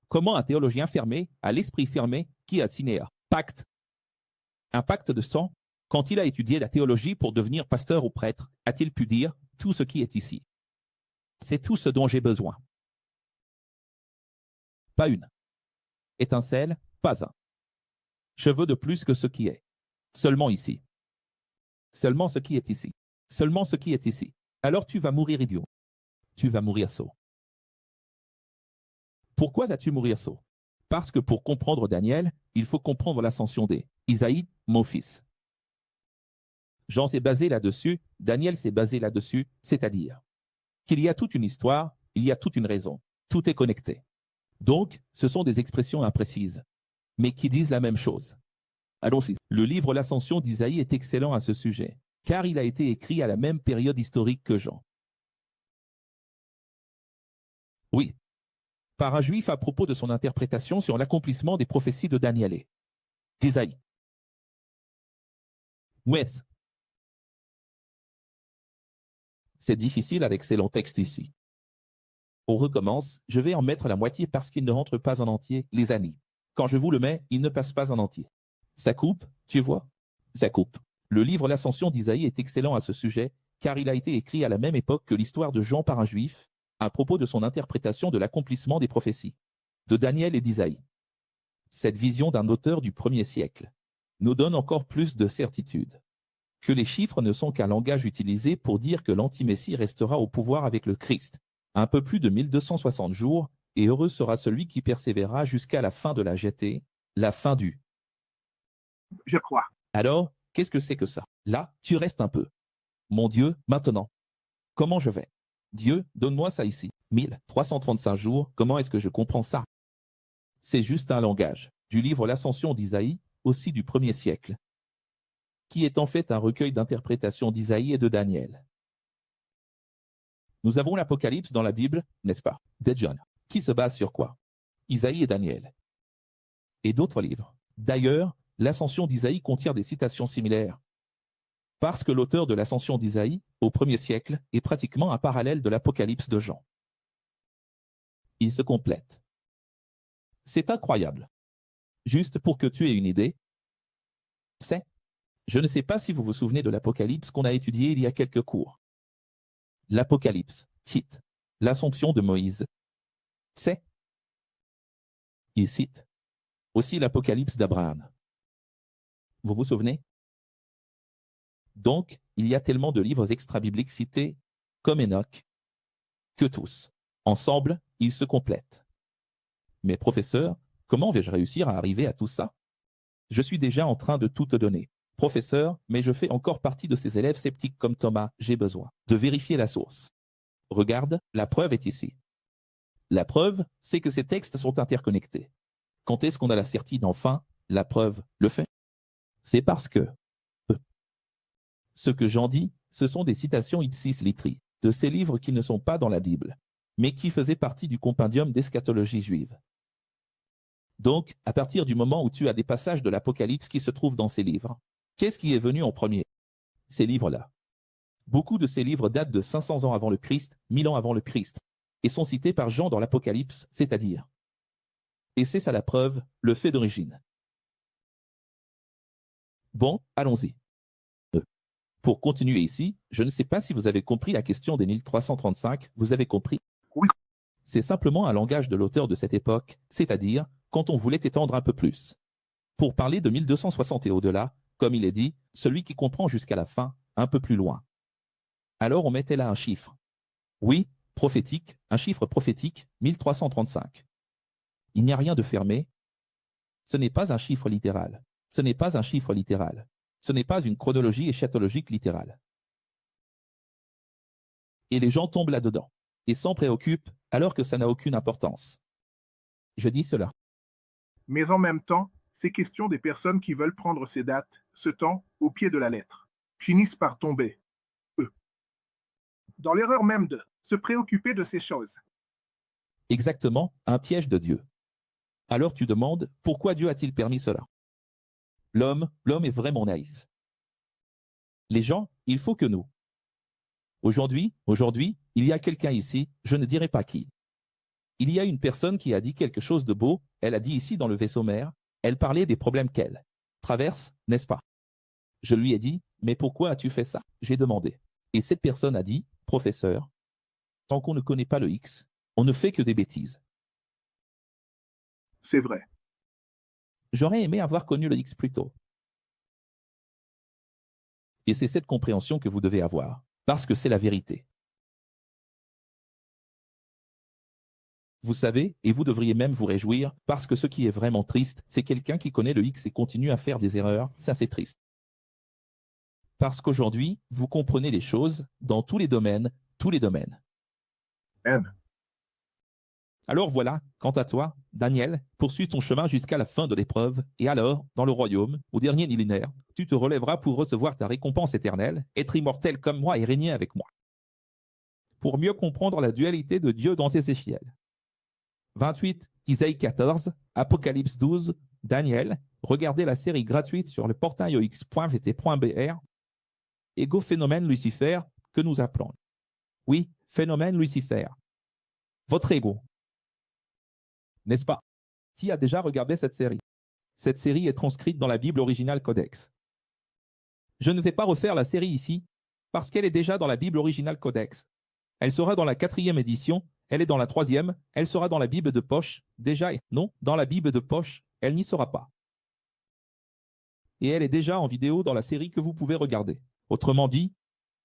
Speaker 1: Comment un théologien fermé, à l'esprit fermé, qui a signé un pacte de sang, quand il a étudié la théologie pour devenir pasteur ou prêtre, a-t-il pu dire tout ce qui est ici? C'est tout ce dont j'ai besoin. Pas une étincelle, pas un cheveu de plus que ce qui est. Seulement ici. Seulement ce qui est ici. Seulement ce qui est ici. Alors tu vas mourir idiot. Tu vas mourir sot. Pourquoi vas-tu mourir sot? Parce que pour comprendre Daniel, il faut comprendre l'ascension des Isaïe, mon fils. Jean s'est basé là-dessus, Daniel s'est basé là-dessus, c'est-à-dire qu'il y a toute une histoire, il y a toute une raison. Tout est connecté. Donc, ce sont des expressions imprécises, mais qui disent la même chose. Allons-y. Le livre L'Ascension d'Isaïe est excellent à ce sujet, car il a été écrit à la même période historique que Jean. Oui, par un juif à propos de son interprétation sur l'accomplissement des prophéties de Daniel et d'Isaïe. Ouais. C'est difficile avec ces longs textes ici. On recommence, je vais en mettre la moitié parce qu'il ne rentre pas en entier, les amis. Quand je vous le mets, il ne passe pas en entier. Ça coupe, tu vois? Ça coupe. Le livre L'Ascension d'Isaïe est excellent à ce sujet, car il a été écrit à la même époque que l'histoire de Jean par un juif, à propos de son interprétation de l'accomplissement des prophéties, de Daniel et d'Isaïe. Cette vision d'un auteur du 1er siècle nous donne encore plus de certitude que les chiffres ne sont qu'un langage utilisé pour dire que l'anti-messie restera au pouvoir avec le Christ, un peu plus de 1260 jours, et heureux sera celui qui persévérera jusqu'à la fin de la GT, la fin du.
Speaker 3: Je crois.
Speaker 1: Alors, qu'est-ce que c'est que ça? Là, tu restes un peu. Mon Dieu, maintenant. Comment je vais? Dieu, donne-moi ça ici. 1335 jours, comment est-ce que je comprends ça? C'est juste un langage, du livre L'Ascension d'Isaïe, aussi du 1er siècle, qui est en fait un recueil d'interprétations d'Isaïe et de Daniel. Nous avons l'Apocalypse dans la Bible, n'est-ce pas, de John, qui se base sur quoi? Isaïe et Daniel. Et d'autres livres. D'ailleurs, l'Ascension d'Isaïe contient des citations similaires. Parce que l'auteur de l'Ascension d'Isaïe, au 1er siècle, est pratiquement un parallèle de l'Apocalypse de Jean. Ils se complètent. C'est incroyable. Juste pour que tu aies une idée, je ne sais pas si vous vous souvenez de l'Apocalypse qu'on a étudié il y a quelques cours. L'Apocalypse, cite l'Assomption de Moïse. Il cite aussi l'Apocalypse d'Abraham. Vous vous souvenez? Donc, il y a tellement de livres extra-bibliques cités, comme Enoch, que tous, ensemble, ils se complètent. Mais professeur, comment vais-je réussir à arriver à tout ça? Je suis déjà en train de tout te donner. Professeur, mais je fais encore partie de ces élèves sceptiques comme Thomas, j'ai besoin de vérifier la source. Regarde, la preuve est ici. La preuve, c'est que ces textes sont interconnectés. Quand est-ce qu'on a la certitude enfin, la preuve le fait? C'est parce que ce que j'en dis, ce sont des citations ipsis litri, de ces livres qui ne sont pas dans la Bible, mais qui faisaient partie du compendium d'eschatologie juive. Donc, à partir du moment où tu as des passages de l'Apocalypse qui se trouvent dans ces livres, qu'est-ce qui est venu en premier? Ces livres-là. Beaucoup de ces livres datent de 500 ans avant le Christ, 1000 ans avant le Christ, et sont cités par Jean dans l'Apocalypse, c'est-à-dire. Et c'est ça la preuve, le fait d'origine. Bon, allons-y. Pour continuer ici, je ne sais pas si vous avez compris la question des 1335, vous avez compris?
Speaker 3: Oui.
Speaker 1: C'est simplement un langage de l'auteur de cette époque, c'est-à-dire quand on voulait étendre un peu plus. Pour parler de 1260 et au-delà, comme il est dit, celui qui comprend jusqu'à la fin, un peu plus loin. Alors on mettait là un chiffre. Oui, prophétique, un chiffre prophétique, 1335. Il n'y a rien de fermé. Ce n'est pas un chiffre littéral. Ce n'est pas un chiffre littéral. Ce n'est pas une chronologie eschatologique littérale. Et les gens tombent là-dedans et s'en préoccupent alors que ça n'a aucune importance. Je dis cela.
Speaker 3: Mais en même temps, ces questions des personnes qui veulent prendre ces dates, ce temps, au pied de la lettre, finissent par tomber, dans l'erreur même de se préoccuper de ces choses.
Speaker 1: Exactement, un piège de Dieu. Alors tu demandes, pourquoi Dieu a-t-il permis cela? L'homme est vraiment naïf. Les gens, il faut que nous. Aujourd'hui, il y a quelqu'un ici, je ne dirai pas qui. Il y a une personne qui a dit quelque chose de beau, elle a dit ici dans le vaisseau mère, elle parlait des problèmes qu'elle traverse, n'est-ce pas? Je lui ai dit, mais pourquoi as-tu fait ça? J'ai demandé. Et cette personne a dit, professeur, tant qu'on ne connaît pas le X, on ne fait que des bêtises.
Speaker 3: C'est vrai.
Speaker 1: J'aurais aimé avoir connu le X plus tôt. Et c'est cette compréhension que vous devez avoir, parce que c'est la vérité. Vous savez, et vous devriez même vous réjouir, parce que ce qui est vraiment triste, c'est quelqu'un qui connaît le X et continue à faire des erreurs, ça c'est triste. Parce qu'aujourd'hui, vous comprenez les choses dans tous les domaines,
Speaker 3: N.
Speaker 1: Alors voilà, quant à toi, Daniel, poursuis ton chemin jusqu'à la fin de l'épreuve, et alors, dans le royaume, au dernier millénaire, tu te relèveras pour recevoir ta récompense éternelle, être immortel comme moi et régner avec moi. Pour mieux comprendre la dualité de Dieu dans Ézéchiel. 28, Isaïe 14, Apocalypse 12, Daniel, regardez la série gratuite sur le portail ox.vt.br, Ego phénomène Lucifer, que nous appelons. Oui, phénomène Lucifer. Votre ego. N'est-ce pas? Qui a déjà regardé cette série? Cette série est transcrite dans la Bible originale Codex. Je ne vais pas refaire la série ici, parce qu'elle est déjà dans la Bible originale Codex. Elle sera dans la 4e édition, elle est dans la 3e, elle sera dans la Bible de poche, déjà et non, dans la Bible de poche, elle n'y sera pas. Et elle est déjà en vidéo dans la série que vous pouvez regarder. Autrement dit,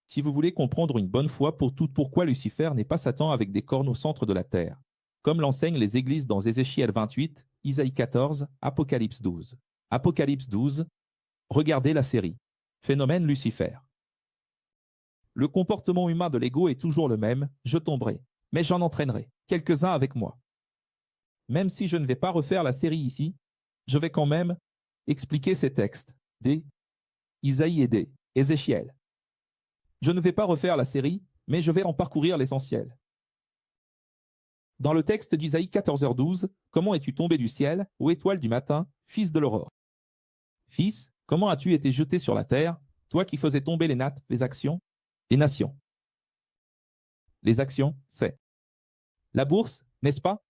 Speaker 1: si vous voulez comprendre une bonne fois pour toutes pourquoi Lucifer n'est pas Satan avec des cornes au centre de la terre, comme l'enseignent les églises dans Ézéchiel 28, Isaïe 14, Apocalypse 12. Apocalypse 12, regardez la série. Phénomène Lucifer. Le comportement humain de l'ego est toujours le même, je tomberai, mais j'en entraînerai quelques-uns avec moi. Même si je ne vais pas refaire la série ici, je vais quand même expliquer ces textes, des Isaïe et des Ézéchiel. Je ne vais pas refaire la série, mais je vais en parcourir l'essentiel. Dans le texte d'Isaïe 14h12, comment es-tu tombé du ciel, ô étoile du matin, fils de l'aurore? Fils, comment as-tu été jeté sur la terre, toi qui faisais tomber les nattes, les actions, les nations? Les actions, c'est la bourse, n'est-ce pas?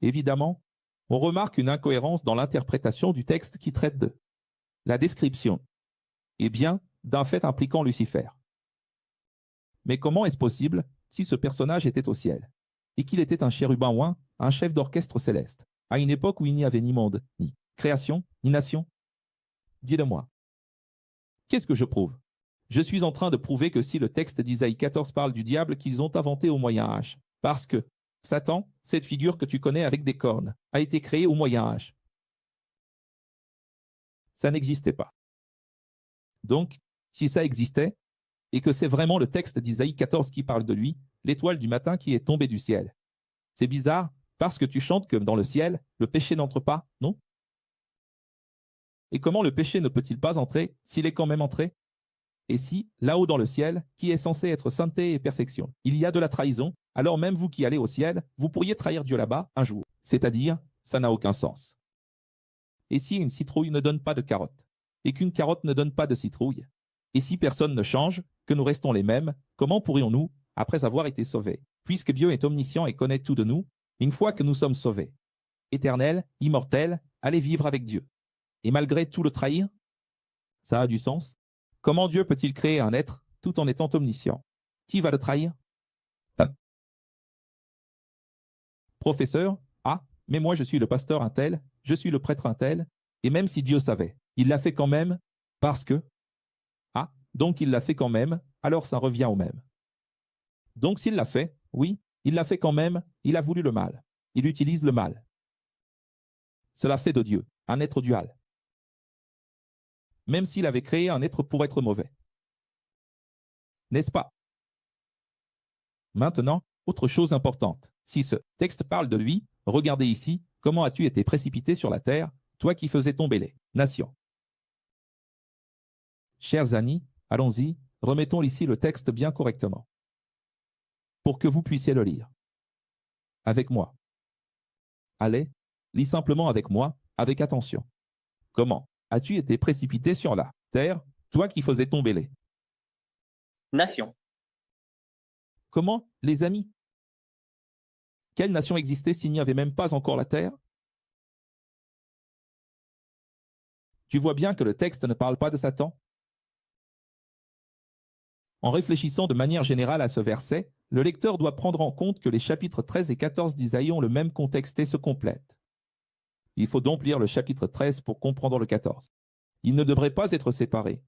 Speaker 1: Évidemment, on remarque une incohérence dans l'interprétation du texte qui traite de la description, et bien, d'un fait impliquant Lucifer. Mais comment est-ce possible si ce personnage était au ciel, et qu'il était un chérubin oint, un chef d'orchestre céleste, à une époque où il n'y avait ni monde, ni création, ni nation? Dis-le-moi. Qu'est-ce que je prouve? Je suis en train de prouver que si le texte d'Isaïe 14 parle du diable qu'ils ont inventé au Moyen-Âge, parce que Satan, cette figure que tu connais avec des cornes, a été créée au Moyen-Âge. Ça n'existait pas. Donc, si ça existait, et que c'est vraiment le texte d'Isaïe 14 qui parle de lui, l'étoile du matin qui est tombée du ciel. C'est bizarre, parce que tu chantes que dans le ciel, le péché n'entre pas, non? Et comment le péché ne peut-il pas entrer s'il est quand même entré? Et si, là-haut dans le ciel, qui est censé être sainteté et perfection, il y a de la trahison, alors même vous qui allez au ciel, vous pourriez trahir Dieu là-bas un jour. C'est-à-dire, ça n'a aucun sens. Et si une citrouille ne donne pas de carotte, et qu'une carotte ne donne pas de citrouille, et si personne ne change, que nous restons les mêmes, comment pourrions-nous, après avoir été sauvés, puisque Dieu est omniscient et connaît tout de nous, une fois que nous sommes sauvés, éternels, immortels, aller vivre avec Dieu, et malgré tout le trahir? Ça a du sens? Comment Dieu peut-il créer un être tout en étant omniscient? Qui va le trahir? Professeur, ah, mais moi je suis le pasteur un tel, je suis le prêtre un tel, et même si Dieu savait, il l'a fait quand même, parce que... Ah, donc il l'a fait quand même, alors ça revient au même. Donc s'il l'a fait, oui, il l'a fait quand même, il a voulu le mal. Il utilise le mal. Cela fait de Dieu un être dual. Même s'il avait créé un être pour être mauvais. N'est-ce pas? Maintenant, autre chose importante. Si ce texte parle de lui, regardez ici, comment as-tu été précipité sur la terre, toi qui faisais tomber les nations. Chers amis, allons-y, remettons ici le texte bien correctement. Pour que vous puissiez le lire. Avec moi. Allez, lis simplement avec moi, avec attention. Comment as-tu été précipité sur la terre, toi qui faisais tomber les
Speaker 6: Nation.
Speaker 1: Comment, les amis? Quelle nation existait s'il n'y avait même pas encore la terre? Tu vois bien que le texte ne parle pas de Satan? En réfléchissant de manière générale à ce verset, le lecteur doit prendre en compte que les chapitres 13 et 14 d'Isaïe ont le même contexte et se complètent. Il faut donc lire le chapitre 13 pour comprendre le 14. Il ne devrait pas être séparé,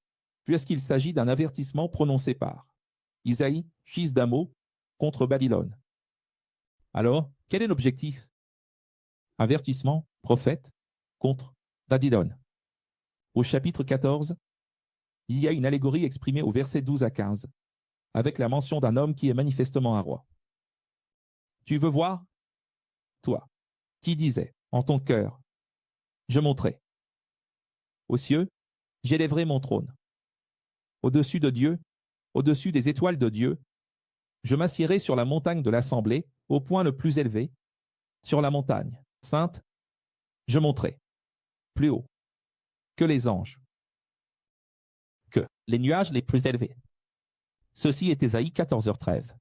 Speaker 1: puisqu'il s'agit d'un avertissement prononcé par Isaïe, fils d'Amo, contre Babylone. Alors, quel est l'objectif? Avertissement, prophète, contre Babylone. Au chapitre 14, il y a une allégorie exprimée au verset 12 à 15, avec la mention d'un homme qui est manifestement un roi. Tu veux voir? Toi, qui disais, en ton cœur, je monterai. Aux cieux, j'élèverai mon trône. Au-dessus de Dieu, au-dessus des étoiles de Dieu, je m'assiérai sur la montagne de l'assemblée, au point le plus élevé, sur la montagne sainte, je monterai, plus haut, que les anges, que les nuages les plus élevés. Ceci est Ésaïe 14h13.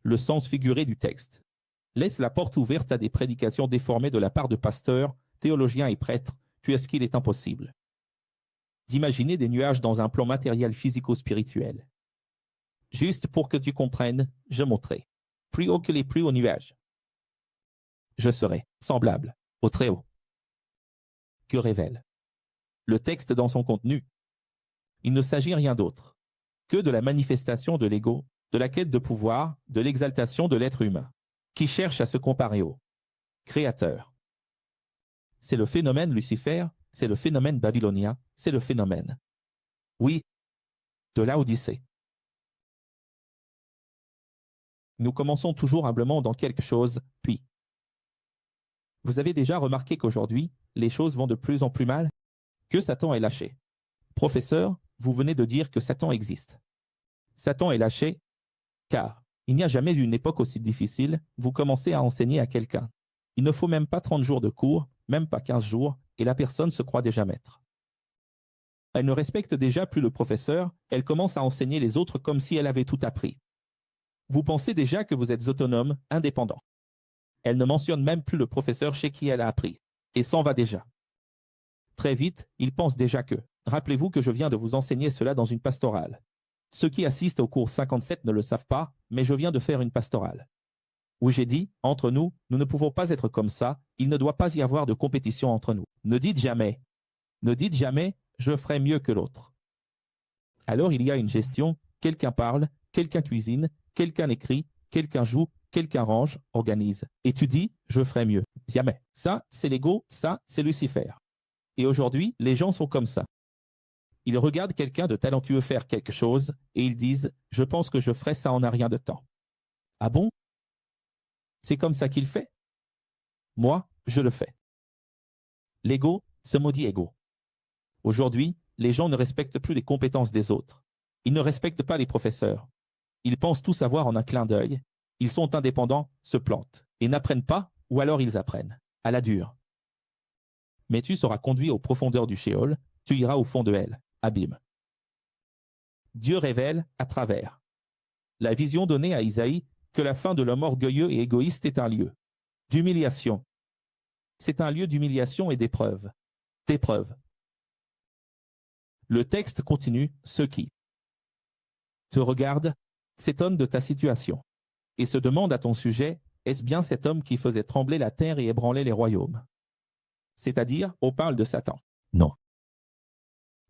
Speaker 1: Le sens figuré du texte laisse la porte ouverte à des prédications déformées de la part de pasteurs, théologiens et prêtres, puisqu'il est impossible d'imaginer des nuages dans un plan matériel physico-spirituel. Juste pour que tu comprennes, je monterai, plus haut que les plus hauts nuages. Je serai semblable au Très-Haut. Que révèle le texte dans son contenu? Il ne s'agit rien d'autre que de la manifestation de l'ego, de la quête de pouvoir, de l'exaltation de l'être humain, qui cherche à se comparer au Créateur. C'est le phénomène Lucifer, c'est le phénomène babylonien, c'est le phénomène, oui, de l'Odyssée. Nous commençons toujours humblement dans quelque chose, puis. Vous avez déjà remarqué qu'aujourd'hui, les choses vont de plus en plus mal? Que Satan est lâché. Professeur, vous venez de dire que Satan existe. Satan est lâché, car il n'y a jamais eu une époque aussi difficile, vous commencez à enseigner à quelqu'un. Il ne faut même pas 30 jours de cours, même pas 15 jours, et la personne se croit déjà maître. Elle ne respecte déjà plus le professeur, elle commence à enseigner les autres comme si elle avait tout appris. Vous pensez déjà que vous êtes autonome, indépendant. Elle ne mentionne même plus le professeur chez qui elle a appris, et s'en va déjà. Très vite, il pense déjà que, rappelez-vous que je viens de vous enseigner cela dans une pastorale. Ceux qui assistent au cours 57 ne le savent pas, mais je viens de faire une pastorale. Où j'ai dit, entre nous, nous ne pouvons pas être comme ça, il ne doit pas y avoir de compétition entre nous. Ne dites jamais, je ferai mieux que l'autre. Alors il y a une gestion, quelqu'un parle, quelqu'un cuisine, quelqu'un écrit, quelqu'un joue, quelqu'un range, organise. Et tu dis, je ferai mieux. Jamais. Ça, c'est l'ego, ça, c'est Lucifer. Et aujourd'hui, les gens sont comme ça. Ils regardent quelqu'un de talentueux faire quelque chose et ils disent « Je pense que je ferai ça en un rien de temps ». Ah bon? C'est comme ça qu'il fait? Moi, je le fais. L'ego, ce maudit ego. Aujourd'hui, les gens ne respectent plus les compétences des autres. Ils ne respectent pas les professeurs. Ils pensent tout savoir en un clin d'œil. Ils sont indépendants, se plantent, et n'apprennent pas, ou alors ils apprennent, à la dure. Mais tu seras conduit aux profondeurs du Sheol, tu iras au fond de elle, abîme. Dieu révèle, à travers la vision donnée à Isaïe, que la fin de l'homme orgueilleux et égoïste est un lieu d'humiliation. C'est un lieu d'humiliation et d'épreuve. D'épreuve. Le texte continue, ceux qui te regardent s'étonnent de ta situation et se demandent à ton sujet, est-ce bien cet homme qui faisait trembler la terre et ébranler les royaumes? C'est-à-dire, on parle de Satan. Non.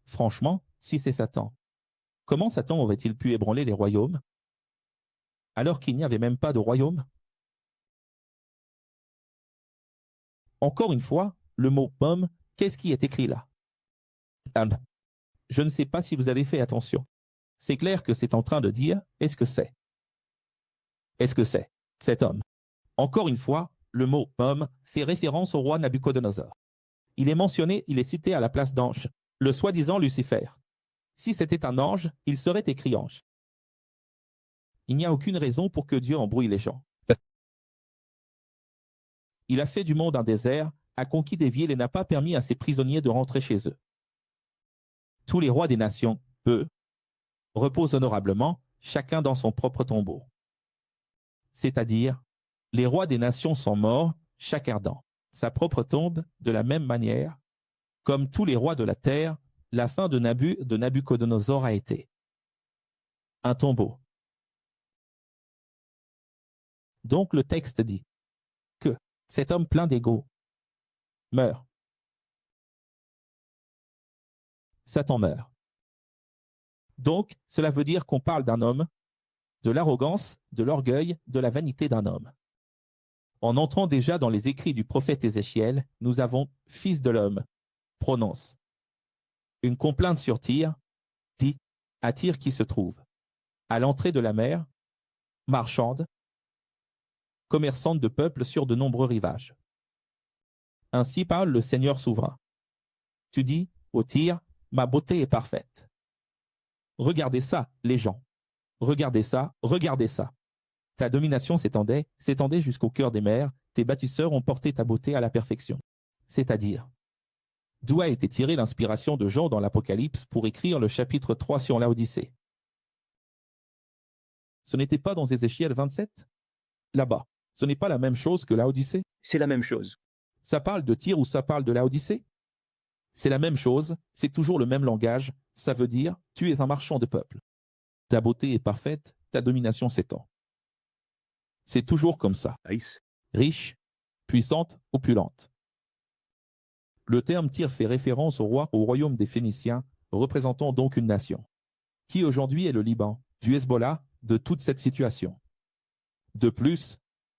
Speaker 1: Franchement, si c'est Satan, comment Satan aurait-il pu ébranler les royaumes alors qu'il n'y avait même pas de royaume? Encore une fois, le mot « pomme », qu'est-ce qui est écrit là? Je ne sais pas si vous avez fait attention. C'est clair que c'est en train de dire « est-ce que c'est ?» Est-ce que c'est cet homme? Encore une fois, le mot « pomme » fait référence au roi Nabuchodonosor. Il est mentionné, il est cité à la place d'ange, le soi-disant Lucifer. Si c'était un ange, il serait écrit ange. Il n'y a aucune raison pour que Dieu embrouille les gens. Il a fait du monde un désert, a conquis des villes et n'a pas permis à ses prisonniers de rentrer chez eux. Tous les rois des nations, eux, reposent honorablement, chacun dans son propre tombeau. C'est-à-dire, les rois des nations sont morts, chacun dans sa propre tombe, de la même manière, comme tous les rois de la terre, la fin de Nabuchodonosor a été un tombeau. Donc le texte dit que cet homme plein d'ego meurt. Satan meurt. Donc, cela veut dire qu'on parle d'un homme, de l'arrogance, de l'orgueil, de la vanité d'un homme. En entrant déjà dans les écrits du prophète Ézéchiel, nous avons « Fils de l'homme » prononce une complainte sur Tyr, dit à Tyr qui se trouve à l'entrée de la mer, marchande, commerçante de peuples sur de nombreux rivages. Ainsi parle le Seigneur souverain. Tu dis, ô Tyr, ma beauté est parfaite. Regardez ça, les gens. Regardez ça, regardez ça. Ta domination s'étendait jusqu'au cœur des mers, tes bâtisseurs ont porté ta beauté à la perfection. C'est-à-dire, d'où a été tirée l'inspiration de Jean dans l'Apocalypse pour écrire le chapitre 3 sur Laodicée? Ce n'était pas dans Ézéchiel 27? Là-bas, ce n'est pas la même chose que Laodicée?
Speaker 6: C'est la même chose.
Speaker 1: Ça parle de Tyr ou ça parle de Laodicée? C'est la même chose, c'est toujours le même langage, ça veut dire « tu es un marchand de peuple ». Ta beauté est parfaite, ta domination s'étend. C'est toujours comme ça. Riche, puissante, opulente. Le terme Tyr fait référence au royaume des Phéniciens, représentant donc une nation, qui aujourd'hui est le Liban, du Hezbollah, de toute cette situation. De plus,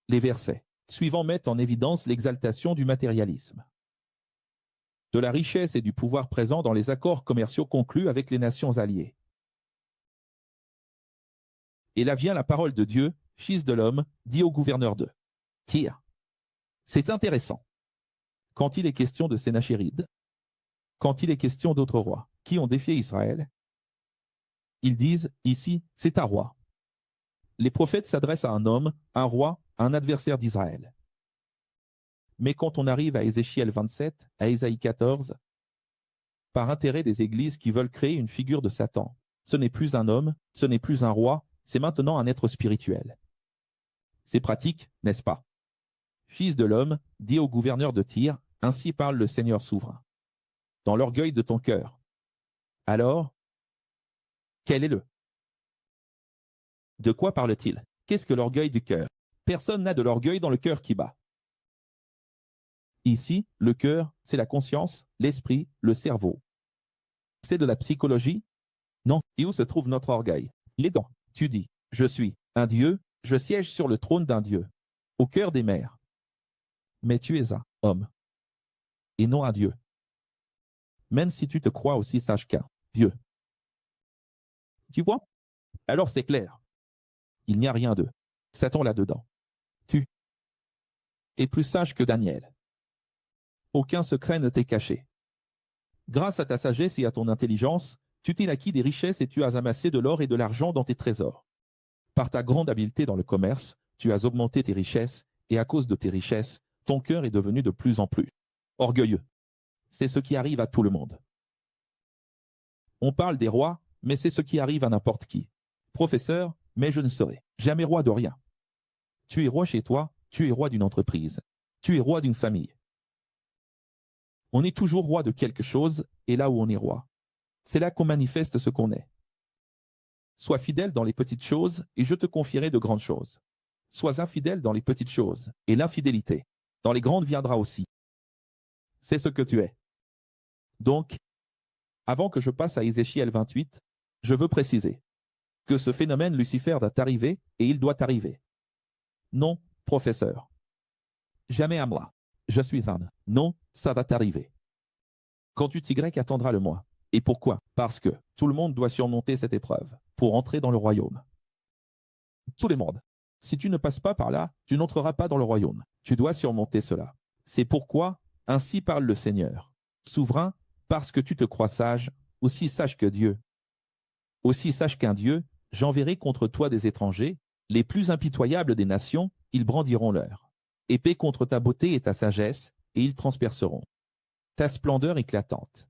Speaker 1: les versets suivants mettent en évidence l'exaltation du matérialisme, de la richesse et du pouvoir présent dans les accords commerciaux conclus avec les nations alliées. Et là vient la parole de Dieu, Fils de l'homme, dit au gouverneur de Tyr. C'est intéressant. Quand il est question de Sénachérib, quand il est question d'autres rois qui ont défié Israël, ils disent ici, c'est un roi. Les prophètes s'adressent à un homme, un roi, un adversaire d'Israël. Mais quand on arrive à Ézéchiel 27, à Ésaïe 14, par intérêt des églises qui veulent créer une figure de Satan, ce n'est plus un homme, ce n'est plus un roi, c'est maintenant un être spirituel. C'est pratique, n'est-ce pas? Fils de l'homme, dit au gouverneur de Tyr, ainsi parle le Seigneur souverain. Dans l'orgueil de ton cœur. Alors, quel est le? De quoi parle-t-il? Qu'est-ce que l'orgueil du cœur? Personne n'a de l'orgueil dans le cœur qui bat. Ici, le cœur, c'est la conscience, l'esprit, le cerveau. C'est de la psychologie? Non. Et où se trouve notre orgueil? Il est dans. Tu dis, je suis un Dieu, je siège sur le trône d'un Dieu, au cœur des mers. Mais tu es un homme, et non un Dieu. même si tu te crois aussi sage qu'un Dieu. Tu vois? Alors c'est clair. Il n'y a rien de Satan là-dedans. Tu es plus sage que Daniel. Aucun secret ne t'est caché. Grâce à ta sagesse et à ton intelligence, tu t'es acquis des richesses et tu as amassé de l'or et de l'argent dans tes trésors. Par ta grande habileté dans le commerce, tu as augmenté tes richesses, et à cause de tes richesses, ton cœur est devenu de plus en plus orgueilleux. C'est ce qui arrive à tout le monde. On parle des rois, mais c'est ce qui arrive à n'importe qui. Professeur, mais je ne serai jamais roi de rien. Tu es roi chez toi, tu es roi d'une entreprise, tu es roi d'une famille. On est toujours roi de quelque chose, et là où on est roi, c'est là qu'on manifeste ce qu'on est. Sois fidèle dans les petites choses, et je te confierai de grandes choses. Sois infidèle dans les petites choses, et l'infidélité dans les grandes viendra aussi. C'est ce que tu es. Donc, avant que je passe à Ézéchiel 28, je veux préciser que ce phénomène Lucifer doit arriver, et il doit arriver. Non, professeur. Jamais à moi. Je suis un. Non, ça va t'arriver. Quand tu Y attendra le mois. Et pourquoi? Parce que tout le monde doit surmonter cette épreuve pour entrer dans le royaume. Tout le monde. Si tu ne passes pas par là, tu n'entreras pas dans le royaume. Tu dois surmonter cela. C'est pourquoi, ainsi parle le Seigneur. Souverain, parce que tu te crois sage, aussi sage que Dieu. Aussi sage qu'un Dieu, j'enverrai contre toi des étrangers, les plus impitoyables des nations, ils brandiront leur épée contre ta beauté et ta sagesse, et ils transperceront ta splendeur éclatante.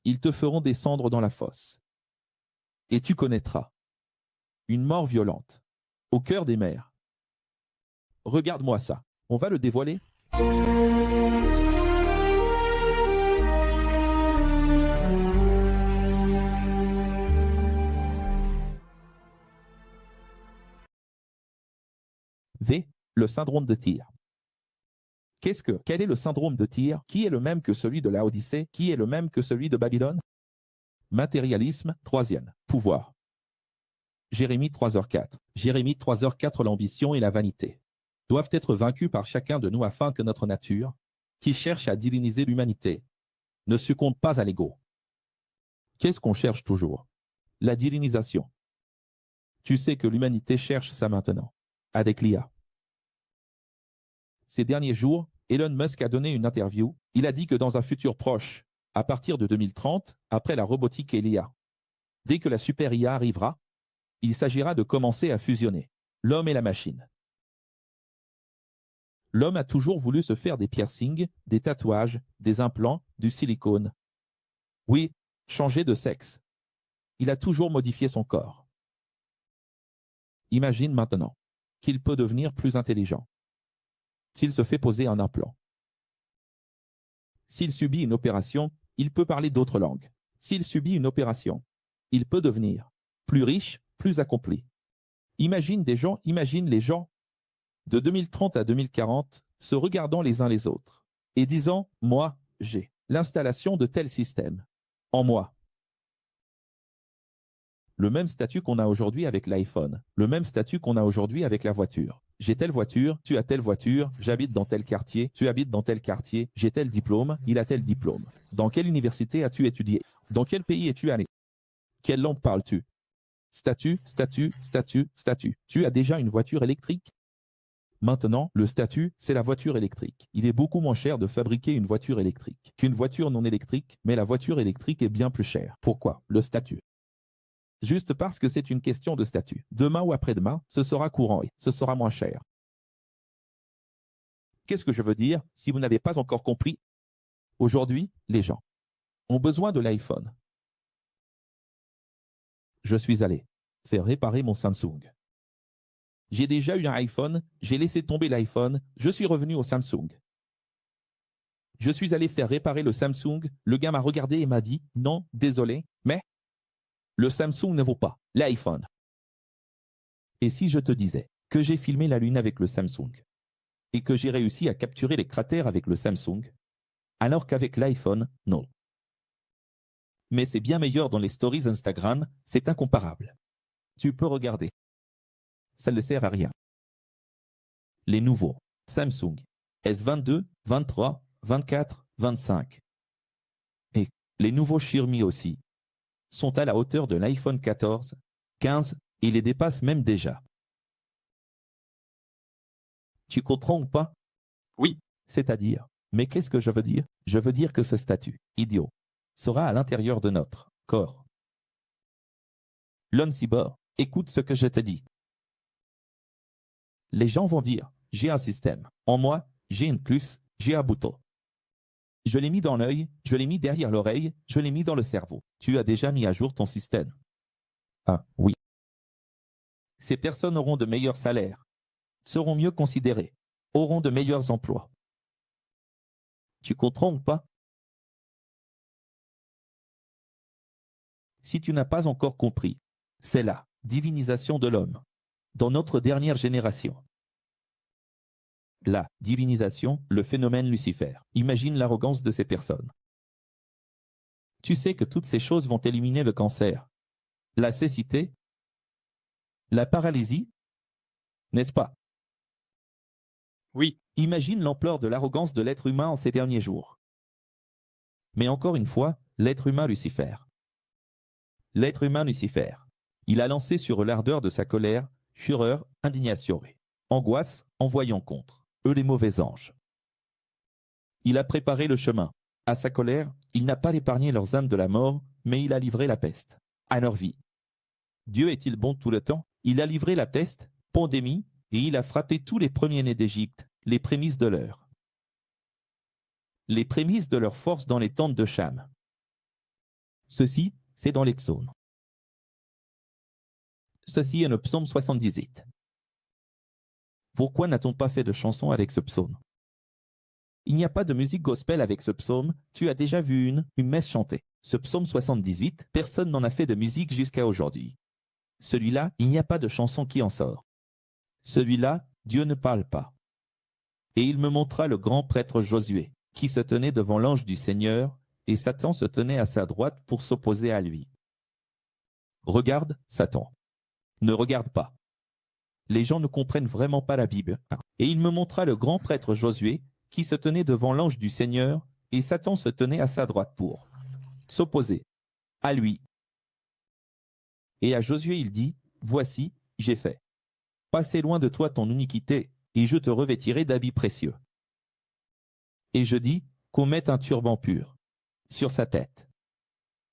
Speaker 1: Ils te feront descendre dans la fosse. Et tu connaîtras une mort violente au cœur des mers. Regarde-moi ça. On va le dévoiler. V. Le syndrome de Tyr. Quel est le syndrome de Tyr? Qui est le même que celui de Laodicée? Qui est le même que celui de Babylone? Matérialisme, troisième. Pouvoir. Jérémie 3h4. Jérémie 3h4. L'ambition et la vanité doivent être vaincus par chacun de nous afin que notre nature, qui cherche à diviniser l'humanité, ne succombe pas à l'ego. Qu'est-ce qu'on cherche toujours? La divinisation. Tu sais que l'humanité cherche ça maintenant, avec l'IA. Ces derniers jours, Elon Musk a donné une interview. Il a dit que dans un futur proche, à partir de 2030, après la robotique et l'IA, dès que la super IA arrivera, il s'agira de commencer à fusionner l'homme et la machine. L'homme a toujours voulu se faire des piercings, des tatouages, des implants, du silicone. Oui, changer de sexe. Il a toujours modifié son corps. Imagine maintenant qu'il peut devenir plus intelligent s'il se fait poser un implant. S'il subit une opération, il peut parler d'autres langues. S'il subit une opération, il peut devenir plus riche, plus accompli. Imagine les gens de 2030 à 2040 se regardant les uns les autres et disant « Moi, j'ai l'installation de tel système en moi ». Le même statut qu'on a aujourd'hui avec l'iPhone, le même statut qu'on a aujourd'hui avec la voiture. J'ai telle voiture, tu as telle voiture, j'habite dans tel quartier, tu habites dans tel quartier, j'ai tel diplôme, il a tel diplôme. Dans quelle université as-tu étudié? Dans quel pays es-tu allé? Quelle langue parles-tu? Statut, statut, statut, statut. Tu as déjà une voiture électrique? Maintenant, le statut, c'est la voiture électrique. Il est beaucoup moins cher de fabriquer une voiture électrique qu'une voiture non électrique, mais la voiture électrique est bien plus chère. Pourquoi? Le statut. Juste parce que c'est une question de statut. Demain ou après-demain, ce sera courant et ce sera moins cher. Qu'est-ce que je veux dire si vous n'avez pas encore compris? Aujourd'hui, les gens ont besoin de l'iPhone. Je suis allé faire réparer mon Samsung. J'ai déjà eu un iPhone, j'ai laissé tomber l'iPhone, je suis revenu au Samsung. Je suis allé faire réparer le Samsung, le gars m'a regardé et m'a dit « Non, désolé, mais le Samsung ne vaut pas l'iPhone. » Et si je te disais que j'ai filmé la Lune avec le Samsung et que j'ai réussi à capturer les cratères avec le Samsung, alors qu'avec l'iPhone, non. Mais c'est bien meilleur dans les stories Instagram, c'est incomparable. Tu peux regarder. Ça ne sert à rien. Les nouveaux Samsung S22, 23, 24, 25. Les nouveaux Xiaomi aussi sont à la hauteur de l'iPhone 14, 15 et les dépassent même déjà. Tu comprends ou pas?
Speaker 5: Oui.
Speaker 1: C'est-à-dire, mais qu'est-ce que je veux dire? Je veux dire que ce statut, idiot, sera à l'intérieur de notre corps. Lon Cyborg, écoute ce que je te dis. Les gens vont dire, j'ai un système. En moi, j'ai une puce, j'ai un bouton. Je l'ai mis dans l'œil, je l'ai mis derrière l'oreille, je l'ai mis dans le cerveau. Tu as déjà mis à jour ton système. Ah, oui. Ces personnes auront de meilleurs salaires, seront mieux considérées, auront de meilleurs emplois. Tu comprends ou pas? Si tu n'as pas encore compris, c'est la divinisation de l'homme dans notre dernière génération. La divinisation, le phénomène Lucifer. Imagine l'arrogance de ces personnes. Tu sais que toutes ces choses vont éliminer le cancer, la cécité, la paralysie, n'est-ce pas?
Speaker 5: Oui.
Speaker 1: Imagine l'ampleur de l'arrogance de l'être humain en ces derniers jours. Mais encore une fois, l'être humain Lucifer. L'être humain Lucifer. Il a lancé sur l'ardeur de sa colère, fureur, indignation, angoisse, en voyant contre eux les mauvais anges. Il a préparé le chemin. À sa colère, il n'a pas épargné leurs âmes de la mort, mais il a livré la peste à leur vie. Dieu est-il bon tout le temps? Il a livré la peste, pandémie, et il a frappé tous les premiers-nés d'Égypte, les prémices de leur force dans les tentes de Cham. Ceci, c'est dans les psaumes. Ceci est le psaume 78. Pourquoi n'a-t-on pas fait de chanson avec ce psaume? Il n'y a pas de musique gospel avec ce psaume, tu as déjà vu une messe chantée. Ce psaume 78, personne n'en a fait de musique jusqu'à aujourd'hui. Celui-là, il n'y a pas de chanson qui en sort. Celui-là, Dieu ne parle pas. Et il me montra le grand prêtre Josué, qui se tenait devant l'ange du Seigneur, et Satan se tenait à sa droite pour s'opposer à lui. Regarde, Satan. Ne regarde pas. Les gens ne comprennent vraiment pas la Bible. Et il me montra le grand prêtre Josué, qui se tenait devant l'ange du Seigneur, et Satan se tenait à sa droite pour s'opposer à lui. Et à Josué il dit, voici, j'ai fait passer loin de toi ton iniquité, et je te revêtirai d'habits précieux. Et je dis, qu'on mette un turban pur sur sa tête.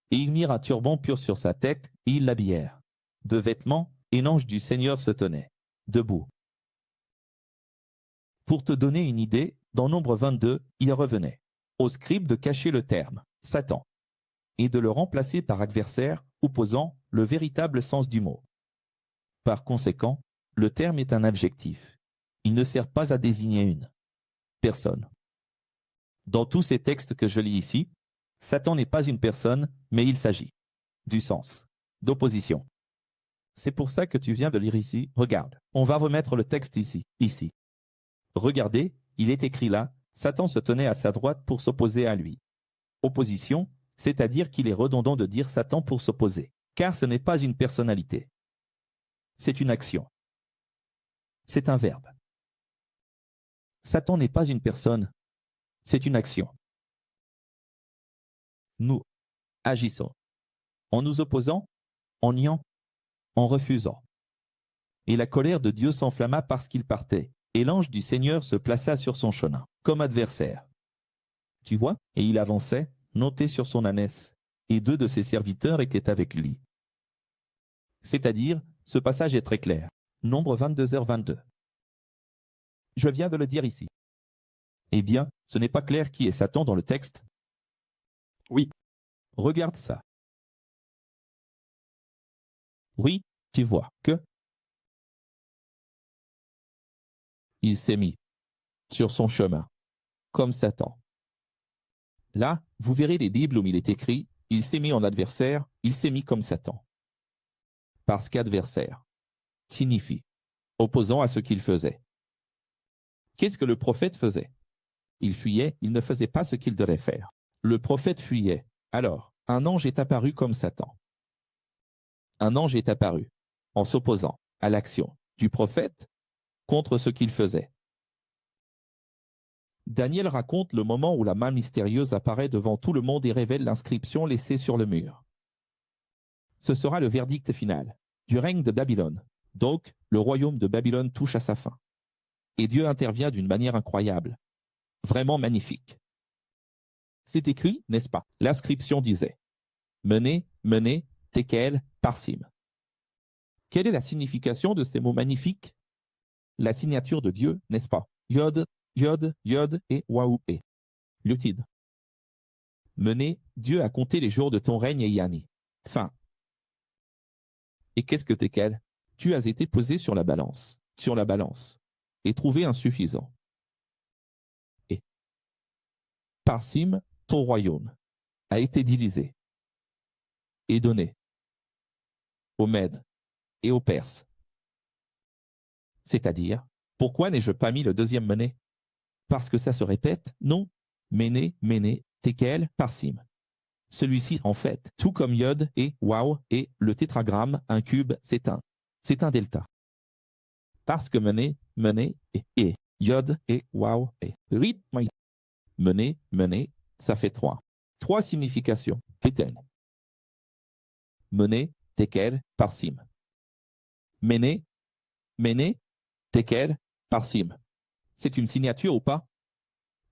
Speaker 1: Et ils mirent un turban pur sur sa tête, et ils l'habillèrent de vêtements, et l'ange du Seigneur se tenait debout. Pour te donner une idée, dans Nombre 22, il revenait au scribe de cacher le terme « Satan » et de le remplacer par adversaire, opposant le véritable sens du mot. Par conséquent, le terme est un adjectif. Il ne sert pas à désigner une personne. Dans tous ces textes que je lis ici, Satan n'est pas une personne, mais il s'agit du sens d'opposition. C'est pour ça que tu viens de lire ici. Regarde, on va remettre le texte ici. Regardez, il est écrit là, Satan se tenait à sa droite pour s'opposer à lui. Opposition, c'est-à-dire qu'il est redondant de dire Satan pour s'opposer, car ce n'est pas une personnalité. C'est une action. C'est un verbe. Satan n'est pas une personne, c'est une action. Nous agissons en nous opposant, en niant, en refusant. Et la colère de Dieu s'enflamma parce qu'il partait, et l'ange du Seigneur se plaça sur son chemin, comme adversaire. Tu vois? Et il avançait, monté sur son ânesse, et 2 de ses serviteurs étaient avec lui. C'est-à-dire, ce passage est très clair. Nombre 22h22. Je viens de le dire ici. Eh bien, ce n'est pas clair qui est Satan dans le texte?
Speaker 5: Oui.
Speaker 1: Regarde ça. Oui, tu vois que il s'est mis sur son chemin, comme Satan. Là, vous verrez les Bibles où il est écrit, il s'est mis en adversaire, il s'est mis comme Satan. Parce qu'adversaire signifie opposant à ce qu'il faisait. Qu'est-ce que le prophète faisait? Il fuyait, il ne faisait pas ce qu'il devait faire. Le prophète fuyait. Alors, un ange est apparu comme Satan. Un ange est apparu en s'opposant à l'action du prophète contre ce qu'il faisait. Daniel raconte le moment où la main mystérieuse apparaît devant tout le monde et révèle l'inscription laissée sur le mur. Ce sera le verdict final du règne de Babylone. Donc, le royaume de Babylone touche à sa fin. Et Dieu intervient d'une manière incroyable, vraiment magnifique. C'est écrit, n'est-ce pas? L'inscription disait « Menez, menez, Tekel, Parsim ». Quelle est la signification de ces mots magnifiques? La signature de Dieu, n'est-ce pas? Yod, Yod, Yod et Waoué. Lutid. Menez, Dieu a compté les jours de ton règne et Yani. Fin. Et qu'est-ce que Tekel? Tu as été posé sur la balance, et trouvé insuffisant. Et Parsim, ton royaume, a été divisé et donné aux Mèdes et aux Perses. C'est-à-dire, pourquoi n'ai-je pas mis le deuxième mené? Parce que ça se répète? Non. Méné, Méné, Tekel, Parsim. Celui-ci, en fait, tout comme Yod et Waw et le tétragramme, un cube, c'est un delta. Parce que Mené, Mené et Yod et Waw et rythme. Mené, Mené, ça fait 3. 3 significations. Kéten. Mené, Tekel, Parsim. Méné, Méné, Tekel, Parsim. C'est une signature ou pas?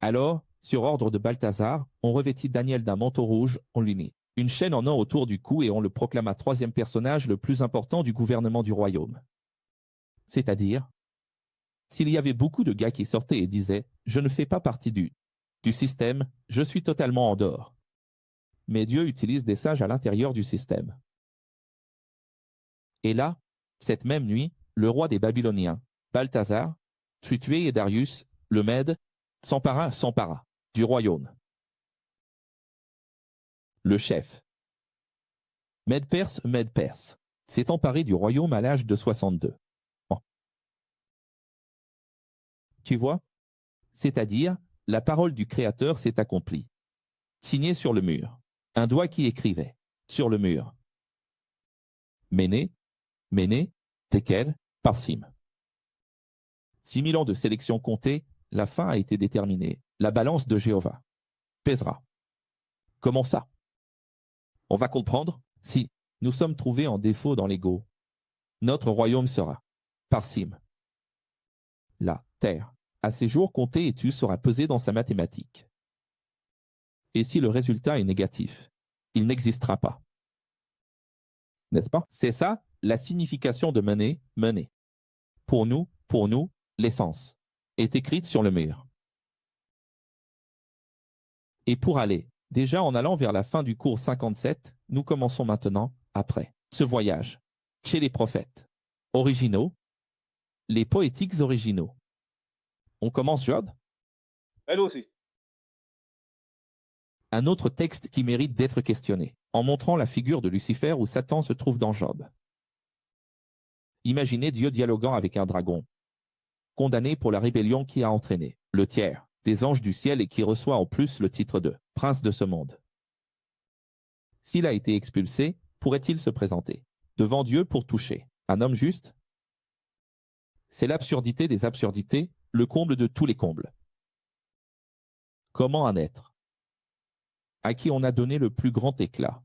Speaker 1: Alors, sur ordre de Balthazar, on revêtit Daniel d'un manteau rouge, on lui mit une chaîne en or autour du cou et on le proclama troisième personnage le plus important du gouvernement du royaume. C'est-à-dire, s'il y avait beaucoup de gars qui sortaient et disaient « Je ne fais pas partie du système, je suis totalement en dehors ». Mais Dieu utilise des sages à l'intérieur du système. Et là, cette même nuit, le roi des Babyloniens, Balthazar, fut tué et Darius, le Mède, s'empara du royaume. Le chef, Mède-Perse, s'est emparé du royaume à l'âge de 62 ans. Tu vois? C'est-à-dire, la parole du Créateur s'est accomplie. Signé sur le mur. Un doigt qui écrivait, sur le mur. Méné, Méné, Tekel, Parsim. 6000 ans de sélection comptés, la fin a été déterminée. La balance de Jéhovah pèsera. Comment ça? On va comprendre, si nous sommes trouvés en défaut dans l'ego, notre royaume sera Parsim. La terre, à ses jours comptés et tu sera pesé dans sa mathématique. Et si le résultat est négatif, il n'existera pas. N'est-ce pas? C'est ça, la signification de mener, mener. Pour nous, l'essence est écrite sur le mur. Et pour aller, déjà en allant vers la fin du cours 57, nous commençons maintenant, après ce voyage, chez les prophètes originaux, les poétiques originaux. On commence Job?
Speaker 2: Elle aussi.
Speaker 1: Un autre texte qui mérite d'être questionné, en montrant la figure de Lucifer où Satan se trouve dans Job. Imaginez Dieu dialoguant avec un dragon, condamné pour la rébellion qui a entraîné le tiers des anges du ciel et qui reçoit en plus le titre de prince de ce monde. S'il a été expulsé, pourrait-il se présenter devant Dieu pour toucher un homme juste? C'est l'absurdité des absurdités, le comble de tous les combles. Comment un être à qui on a donné le plus grand éclat,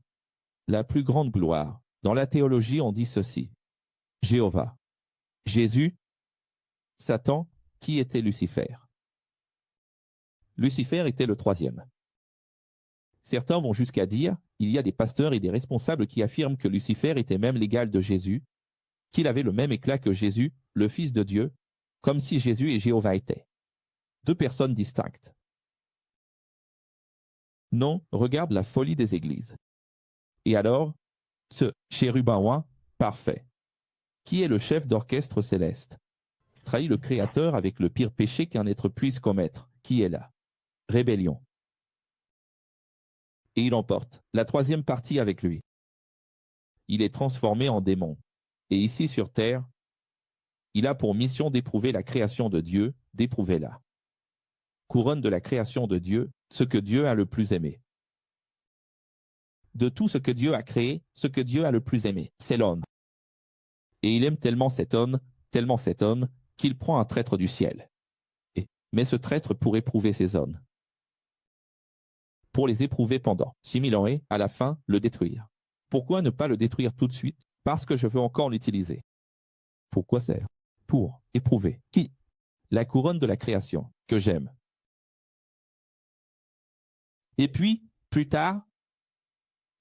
Speaker 1: la plus grande gloire? Dans la théologie, on dit ceci: Jéhovah, Jésus, Satan, qui était Lucifer? Lucifer était le troisième. Certains vont jusqu'à dire, il y a des pasteurs et des responsables qui affirment que Lucifer était même l'égal de Jésus, qu'il avait le même éclat que Jésus, le Fils de Dieu, comme si Jésus et Jéhovah étaient deux personnes distinctes. Non, regarde la folie des églises. Et alors, ce chérubin parfait, qui est le chef d'orchestre céleste, trahit le Créateur avec le pire péché qu'un être puisse commettre, qui est la rébellion. Et il emporte la troisième partie avec lui. Il est transformé en démon. Et ici sur terre, il a pour mission d'éprouver la création de Dieu, d'éprouver-la. Couronne de la création de Dieu, ce que Dieu a le plus aimé. De tout ce que Dieu a créé, ce que Dieu a le plus aimé, c'est l'homme. Et il aime tellement cet homme, qu'il prend un traître du ciel. Et mais ce traître pour éprouver ces hommes. Pour les éprouver pendant 6000 ans et, à la fin, le détruire. Pourquoi ne pas le détruire tout de suite? Parce que je veux encore l'utiliser. Pourquoi sert? Pour éprouver. Qui? La couronne de la création, que j'aime. Et puis, plus tard,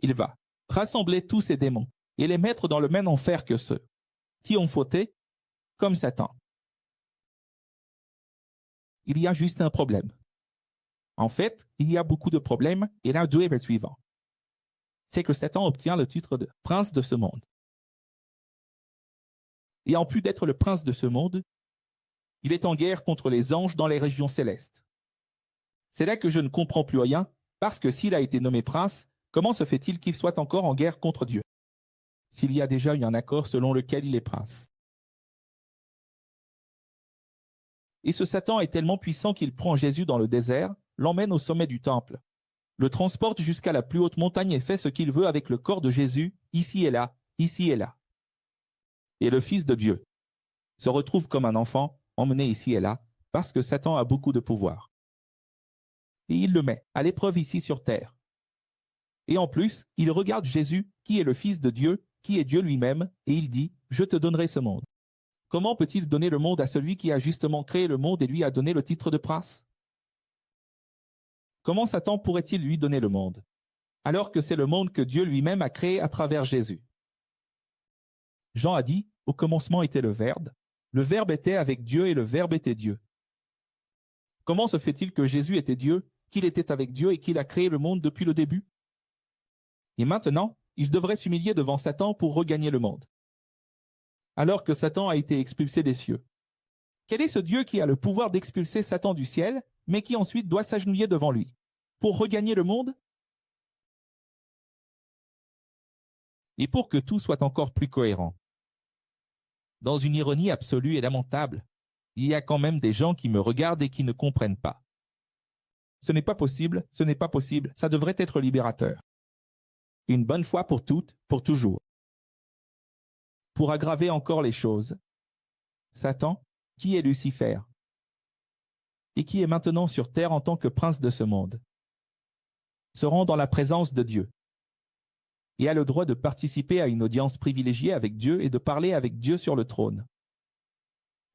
Speaker 1: il va rassembler tous ces démons et les mettre dans le même enfer que ceux qui ont fauté, comme Satan. Il y a juste un problème. En fait, il y a beaucoup de problèmes et l'un d'eux est le suivant. C'est que Satan obtient le titre de prince de ce monde. Et en plus d'être le prince de ce monde, il est en guerre contre les anges dans les régions célestes. C'est là que je ne comprends plus rien, parce que s'il a été nommé prince, comment se fait-il qu'il soit encore en guerre contre Dieu, s'il y a déjà eu un accord selon lequel il est prince? Et ce Satan est tellement puissant qu'il prend Jésus dans le désert, l'emmène au sommet du temple, le transporte jusqu'à la plus haute montagne et fait ce qu'il veut avec le corps de Jésus, ici et là, ici et là. Et le Fils de Dieu se retrouve comme un enfant, emmené ici et là, parce que Satan a beaucoup de pouvoir. Et il le met à l'épreuve ici sur terre. Et en plus, il regarde Jésus, qui est le Fils de Dieu, qui est Dieu lui-même, et il dit, « Je te donnerai ce monde ». Comment peut-il donner le monde à celui qui a justement créé le monde et lui a donné le titre de prince? Comment Satan pourrait-il lui donner le monde, alors que c'est le monde que Dieu lui-même a créé à travers Jésus? Jean a dit, « Au commencement était le Verbe était avec Dieu et le Verbe était Dieu ». Comment se fait-il que Jésus était Dieu, qu'il était avec Dieu et qu'il a créé le monde depuis le début? Et maintenant, il devrait s'humilier devant Satan pour regagner le monde, alors que Satan a été expulsé des cieux. Quel est ce Dieu qui a le pouvoir d'expulser Satan du ciel, mais qui ensuite doit s'agenouiller devant lui, pour regagner le monde? Et pour que tout soit encore plus cohérent, dans une ironie absolue et lamentable, il y a quand même des gens qui me regardent et qui ne comprennent pas. Ce n'est pas possible, ça devrait être libérateur. Une bonne fois pour toutes, pour toujours. Pour aggraver encore les choses, Satan, qui est Lucifer, et qui est maintenant sur terre en tant que prince de ce monde, se rend dans la présence de Dieu et a le droit de participer à une audience privilégiée avec Dieu et de parler avec Dieu sur le trône.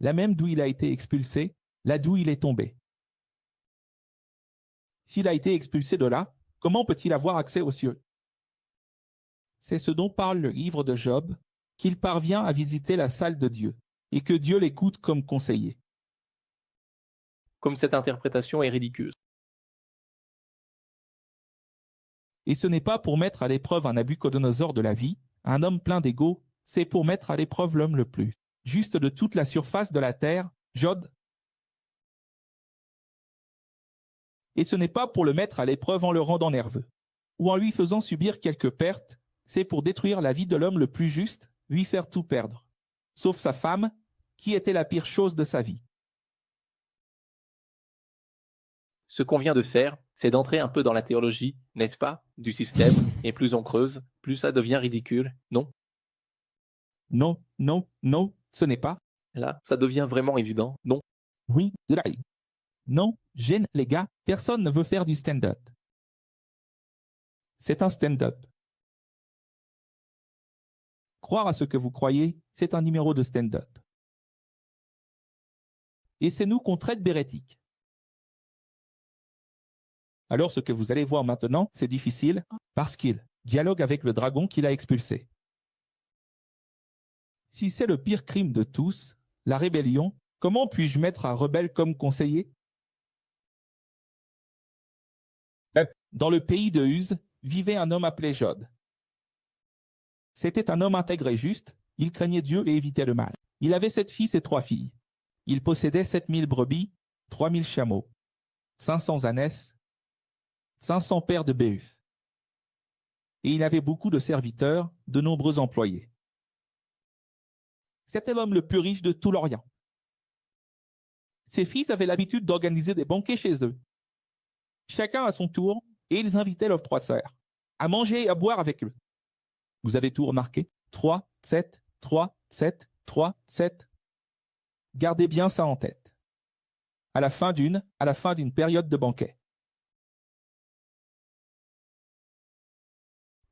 Speaker 1: La même d'où il a été expulsé, là d'où il est tombé. S'il a été expulsé de là, comment peut-il avoir accès aux cieux? C'est ce dont parle le livre de Job, qu'il parvient à visiter la salle de Dieu, et que Dieu l'écoute comme conseiller.
Speaker 2: Comme cette interprétation est ridicule.
Speaker 1: Et ce n'est pas pour mettre à l'épreuve un Nabuchodonosor de la vie, un homme plein d'ego, c'est pour mettre à l'épreuve l'homme le plus juste de toute la surface de la terre, Job. Et ce n'est pas pour le mettre à l'épreuve en le rendant nerveux, ou en lui faisant subir quelques pertes, c'est pour détruire la vie de l'homme le plus juste, lui faire tout perdre, sauf sa femme, qui était la pire chose de sa vie.
Speaker 2: Ce qu'on vient de faire, c'est d'entrer un peu dans la théologie, n'est-ce pas, du système, et plus on creuse, plus ça devient ridicule, non?
Speaker 1: Non, non, non, ce n'est pas.
Speaker 2: Là, ça devient vraiment évident, non?
Speaker 1: Oui, là. Non, gêne les gars, personne ne veut faire du stand-up. C'est un stand-up. Croire à ce que vous croyez, c'est un numéro de stand-up. Et c'est nous qu'on traite d'hérétiques. Alors ce que vous allez voir maintenant, c'est difficile, parce qu'il dialogue avec le dragon qu'il a expulsé. Si c'est le pire crime de tous, la rébellion, comment puis-je mettre un rebelle comme conseiller? Dans le pays de Uz, vivait un homme appelé Jod. C'était un homme intègre et juste, il craignait Dieu et évitait le mal. Il avait 7 fils et 3 filles. Il possédait 7000 brebis, 3000 chameaux, 500 ânesses, 500 paires de béhufs. Et il avait beaucoup de serviteurs, de nombreux employés. C'était l'homme le plus riche de tout l'Orient. Ses fils avaient l'habitude d'organiser des banquets chez eux. Chacun à son tour, et ils invitaient leurs 3 sœurs à manger et à boire avec eux. Vous avez tout remarqué? 3, 7, 3, 7, 3, 7. Gardez bien ça en tête. à la fin d'une période de banquet.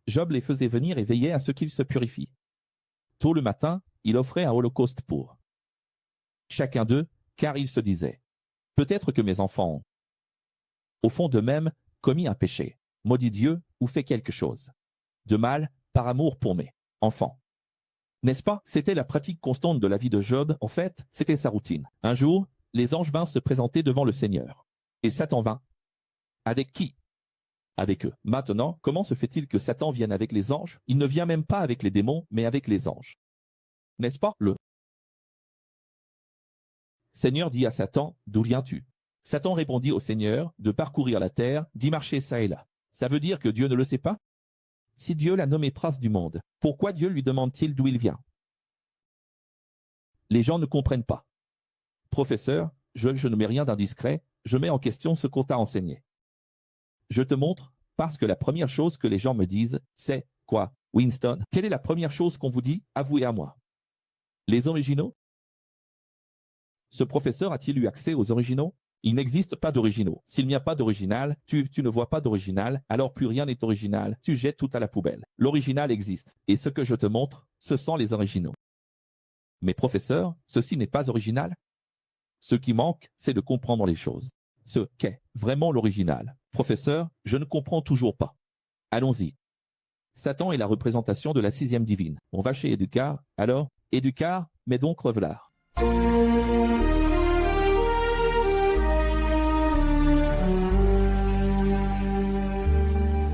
Speaker 1: Job les faisait venir et veillait à ce qu'ils se purifient. Tôt le matin, il offrait un holocauste pour chacun d'eux, car il se disait, peut-être que mes enfants ont, au fond d'eux-mêmes, commis un péché, maudit Dieu ou fait quelque chose de mal par amour pour mes enfants. N'est-ce pas? C'était la pratique constante de la vie de Job. En fait, c'était sa routine. Un jour, les anges vinrent se présenter devant le Seigneur. Et Satan vint. Avec qui? Avec eux. Maintenant, comment se fait-il que Satan vienne avec les anges? Il ne vient même pas avec les démons, mais avec les anges. N'est-ce pas? Le Seigneur dit à Satan, d'où viens-tu? Satan répondit au Seigneur, de parcourir la terre, d'y marcher ça et là. Ça veut dire que Dieu ne le sait pas? Si Dieu l'a nommé prince du monde, pourquoi Dieu lui demande-t-il d'où il vient? Les gens ne comprennent pas. Professeur, je ne mets rien d'indiscret, je mets en question ce qu'on t'a enseigné. Je te montre, parce que la première chose que les gens me disent, c'est « Quoi, Winston? Quelle est la première chose qu'on vous dit? Avouez à moi. » Les originaux? Ce professeur a-t-il eu accès aux originaux? Il n'existe pas d'originaux. S'il n'y a pas d'original, tu ne vois pas d'original, alors plus rien n'est original, tu jettes tout à la poubelle. L'original existe, et ce que je te montre, ce sont les originaux. Mais professeur, ceci n'est pas original? Ce qui manque, c'est de comprendre les choses. Ce qu'est vraiment l'original. Professeur, je ne comprends toujours pas. Allons-y. Satan est la représentation de la sixième divine. On va chez Éducard, alors, Éducard, mais donc Revelard.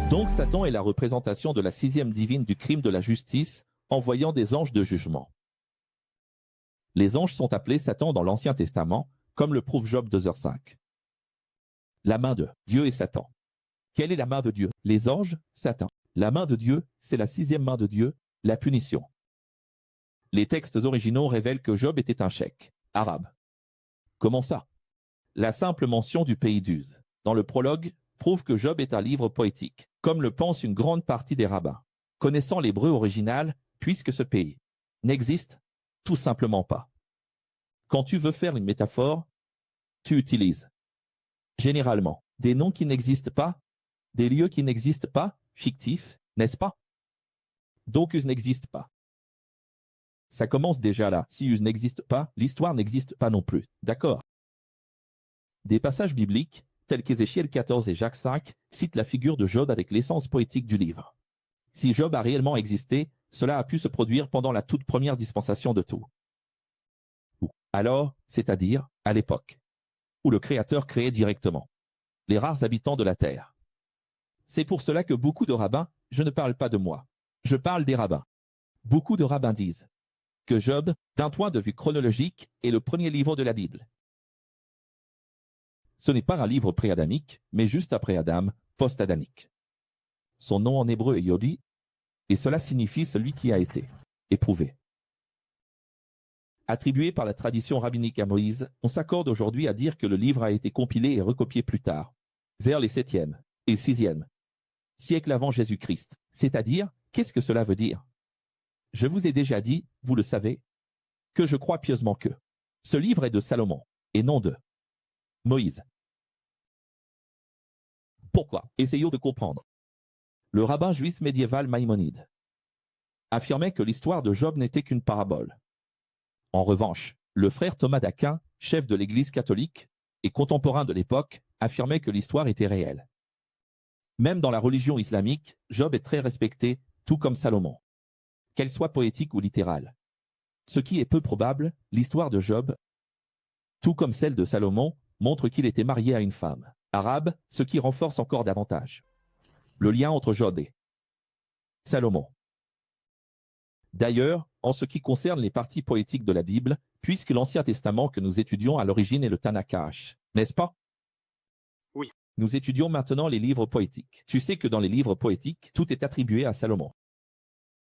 Speaker 1: Donc Satan est la représentation de la sixième divine du crime de la justice, envoyant des anges de jugement. Les anges sont appelés Satan dans l'Ancien Testament, comme le prouve Job 2h5. La main de Dieu et Satan. Quelle est la main de Dieu? Les anges, Satan. La main de Dieu, c'est la sixième main de Dieu, la punition. Les textes originaux révèlent que Job était un cheikh arabe. Comment ça? La simple mention du pays d'Uz, dans le prologue, prouve que Job est un livre poétique, comme le pense une grande partie des rabbins, connaissant l'hébreu original, puisque ce pays n'existe tout simplement pas. Quand tu veux faire une métaphore, tu utilises généralement des noms qui n'existent pas, des lieux qui n'existent pas, fictifs, n'est-ce pas? Donc Uz n'existe pas. Ça commence déjà là. Si Uz n'existe pas, l'histoire n'existe pas non plus. D'accord? Des passages bibliques, tels qu'Ézéchiel 14 et Jacques 5, citent la figure de Job avec l'essence poétique du livre. Si Job a réellement existé, cela a pu se produire pendant la toute première dispensation de tout. Ou alors, c'est-à-dire, à l'époque où le Créateur créait directement les rares habitants de la terre. C'est pour cela que beaucoup de rabbins, je ne parle pas de moi, je parle des rabbins. Beaucoup de rabbins disent que Job, d'un point de vue chronologique, est le premier livre de la Bible. Ce n'est pas un livre pré-adamique, mais juste après Adam, post-adamique. Son nom en hébreu est Yodi, et cela signifie celui qui a été éprouvé. Attribué par la tradition rabbinique à Moïse, on s'accorde aujourd'hui à dire que le livre a été compilé et recopié plus tard, vers les 7e et 6e siècles avant Jésus-Christ. C'est-à-dire, qu'est-ce que cela veut dire? Je vous ai déjà dit, vous le savez, que je crois pieusement que ce livre est de Salomon, et non de Moïse. Pourquoi? Essayons de comprendre. Le rabbin juif médiéval Maïmonide affirmait que l'histoire de Job n'était qu'une parabole. En revanche, le frère Thomas d'Aquin, chef de l'Église catholique et contemporain de l'époque, affirmait que l'histoire était réelle. Même dans la religion islamique, Job est très respecté, tout comme Salomon. Qu'elle soit poétique ou littérale. Ce qui est peu probable, l'histoire de Job, tout comme celle de Salomon, montre qu'il était marié à une femme arabe, ce qui renforce encore davantage le lien entre Job et Salomon. D'ailleurs, en ce qui concerne les parties poétiques de la Bible, puisque l'Ancien Testament que nous étudions à l'origine est le Tanakh, n'est-ce pas?
Speaker 5: Oui.
Speaker 1: Nous étudions maintenant les livres poétiques. Tu sais que dans les livres poétiques, tout est attribué à Salomon.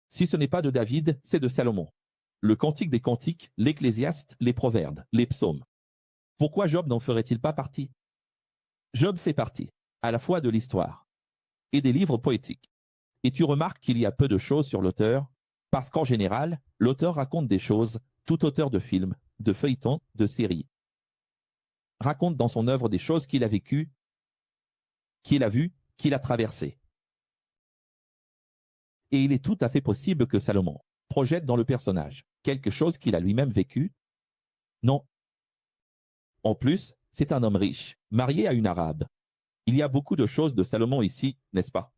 Speaker 1: Si ce n'est pas de David, c'est de Salomon. Le Cantique des Cantiques, l'Ecclésiaste, les Proverbes, les Psaumes. Pourquoi Job n'en ferait-il pas partie? Job fait partie, à la fois de l'histoire et des livres poétiques. Et tu remarques qu'il y a peu de choses sur l'auteur, parce qu'en général, l'auteur raconte des choses, tout auteur de films, de feuilletons, de séries raconte dans son œuvre des choses qu'il a vécues, qu'il a vues, qu'il a traversées. Et il est tout à fait possible que Salomon projette dans le personnage quelque chose qu'il a lui-même vécu. Non. En plus, c'est un homme riche, marié à une arabe. Il y a beaucoup de choses de Salomon ici, n'est-ce pas?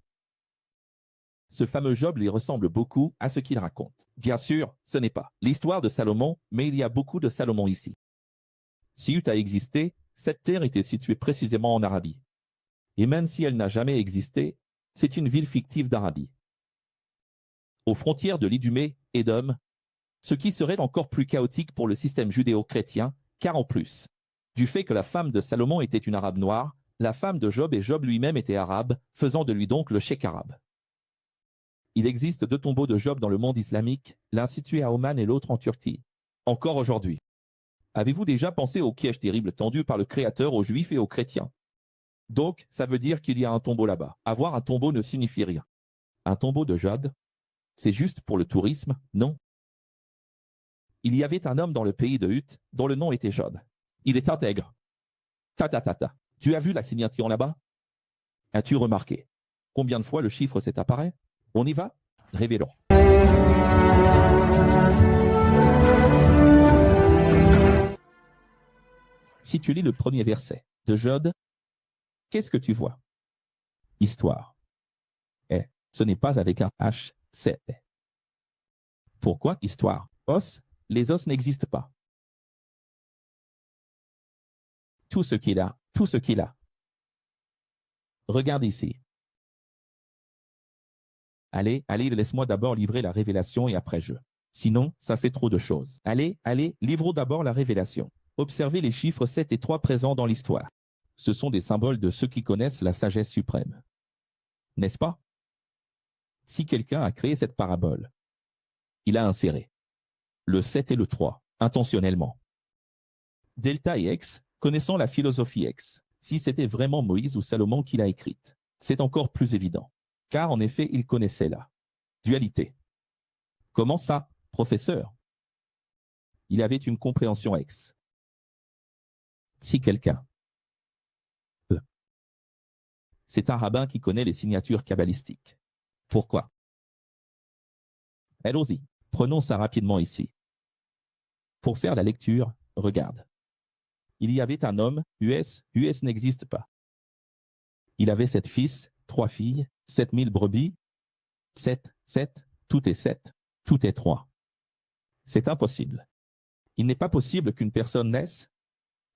Speaker 1: Ce fameux Job lui ressemble beaucoup à ce qu'il raconte. Bien sûr, ce n'est pas l'histoire de Salomon, mais il y a beaucoup de Salomon ici. Si Ut a existé, cette terre était située précisément en Arabie. Et même si elle n'a jamais existé, c'est une ville fictive d'Arabie. Aux frontières de l'Idumée, Édom, ce qui serait encore plus chaotique pour le système judéo-chrétien, car en plus du fait que la femme de Salomon était une arabe noire, la femme de Job et Job lui-même était arabe, faisant de lui donc le cheikh arabe. Il existe 2 tombeaux de Job dans le monde islamique, l'un situé à Oman et l'autre en Turquie. Encore aujourd'hui. Avez-vous déjà pensé au piège terrible tendu par le Créateur aux Juifs et aux chrétiens? Donc, ça veut dire qu'il y a un tombeau là-bas. Avoir un tombeau ne signifie rien. Un tombeau de Job, c'est juste pour le tourisme, non? Il y avait un homme dans le pays de Ut, dont le nom était Job. Il est intègre. Tu as vu la signature là-bas? As-tu remarqué combien de fois le chiffre s'est apparu? On y va? Révélons. Si tu lis le premier verset de Job, qu'est-ce que tu vois? Histoire. Et ce n'est pas avec un H, c'est. Pourquoi histoire? Os, les os n'existent pas. Tout ce qu'il a. Regarde ici. Allez, laisse-moi d'abord livrer la révélation et après je. Sinon, ça fait trop de choses. Allez, livrons d'abord la révélation. Observez les chiffres 7 et 3 présents dans l'histoire. Ce sont des symboles de ceux qui connaissent la sagesse suprême. N'est-ce pas? Si quelqu'un a créé cette parabole, il a inséré le 7 et le 3, intentionnellement. Delta et X, connaissant la philosophie X, si c'était vraiment Moïse ou Salomon qui l'a écrite, c'est encore plus évident. Car en effet, il connaissait la dualité. Comment ça, professeur? Il avait une compréhension X. Si quelqu'un c'est un rabbin qui connaît les signatures kabbalistiques. Pourquoi? Allons-y, prenons ça rapidement ici. Pour faire la lecture, regarde. Il y avait un homme, US n'existe pas. Il avait 7 fils, 3 filles, 7000 brebis. 7, tout est 7, tout est 3. C'est impossible. Il n'est pas possible qu'une personne naisse,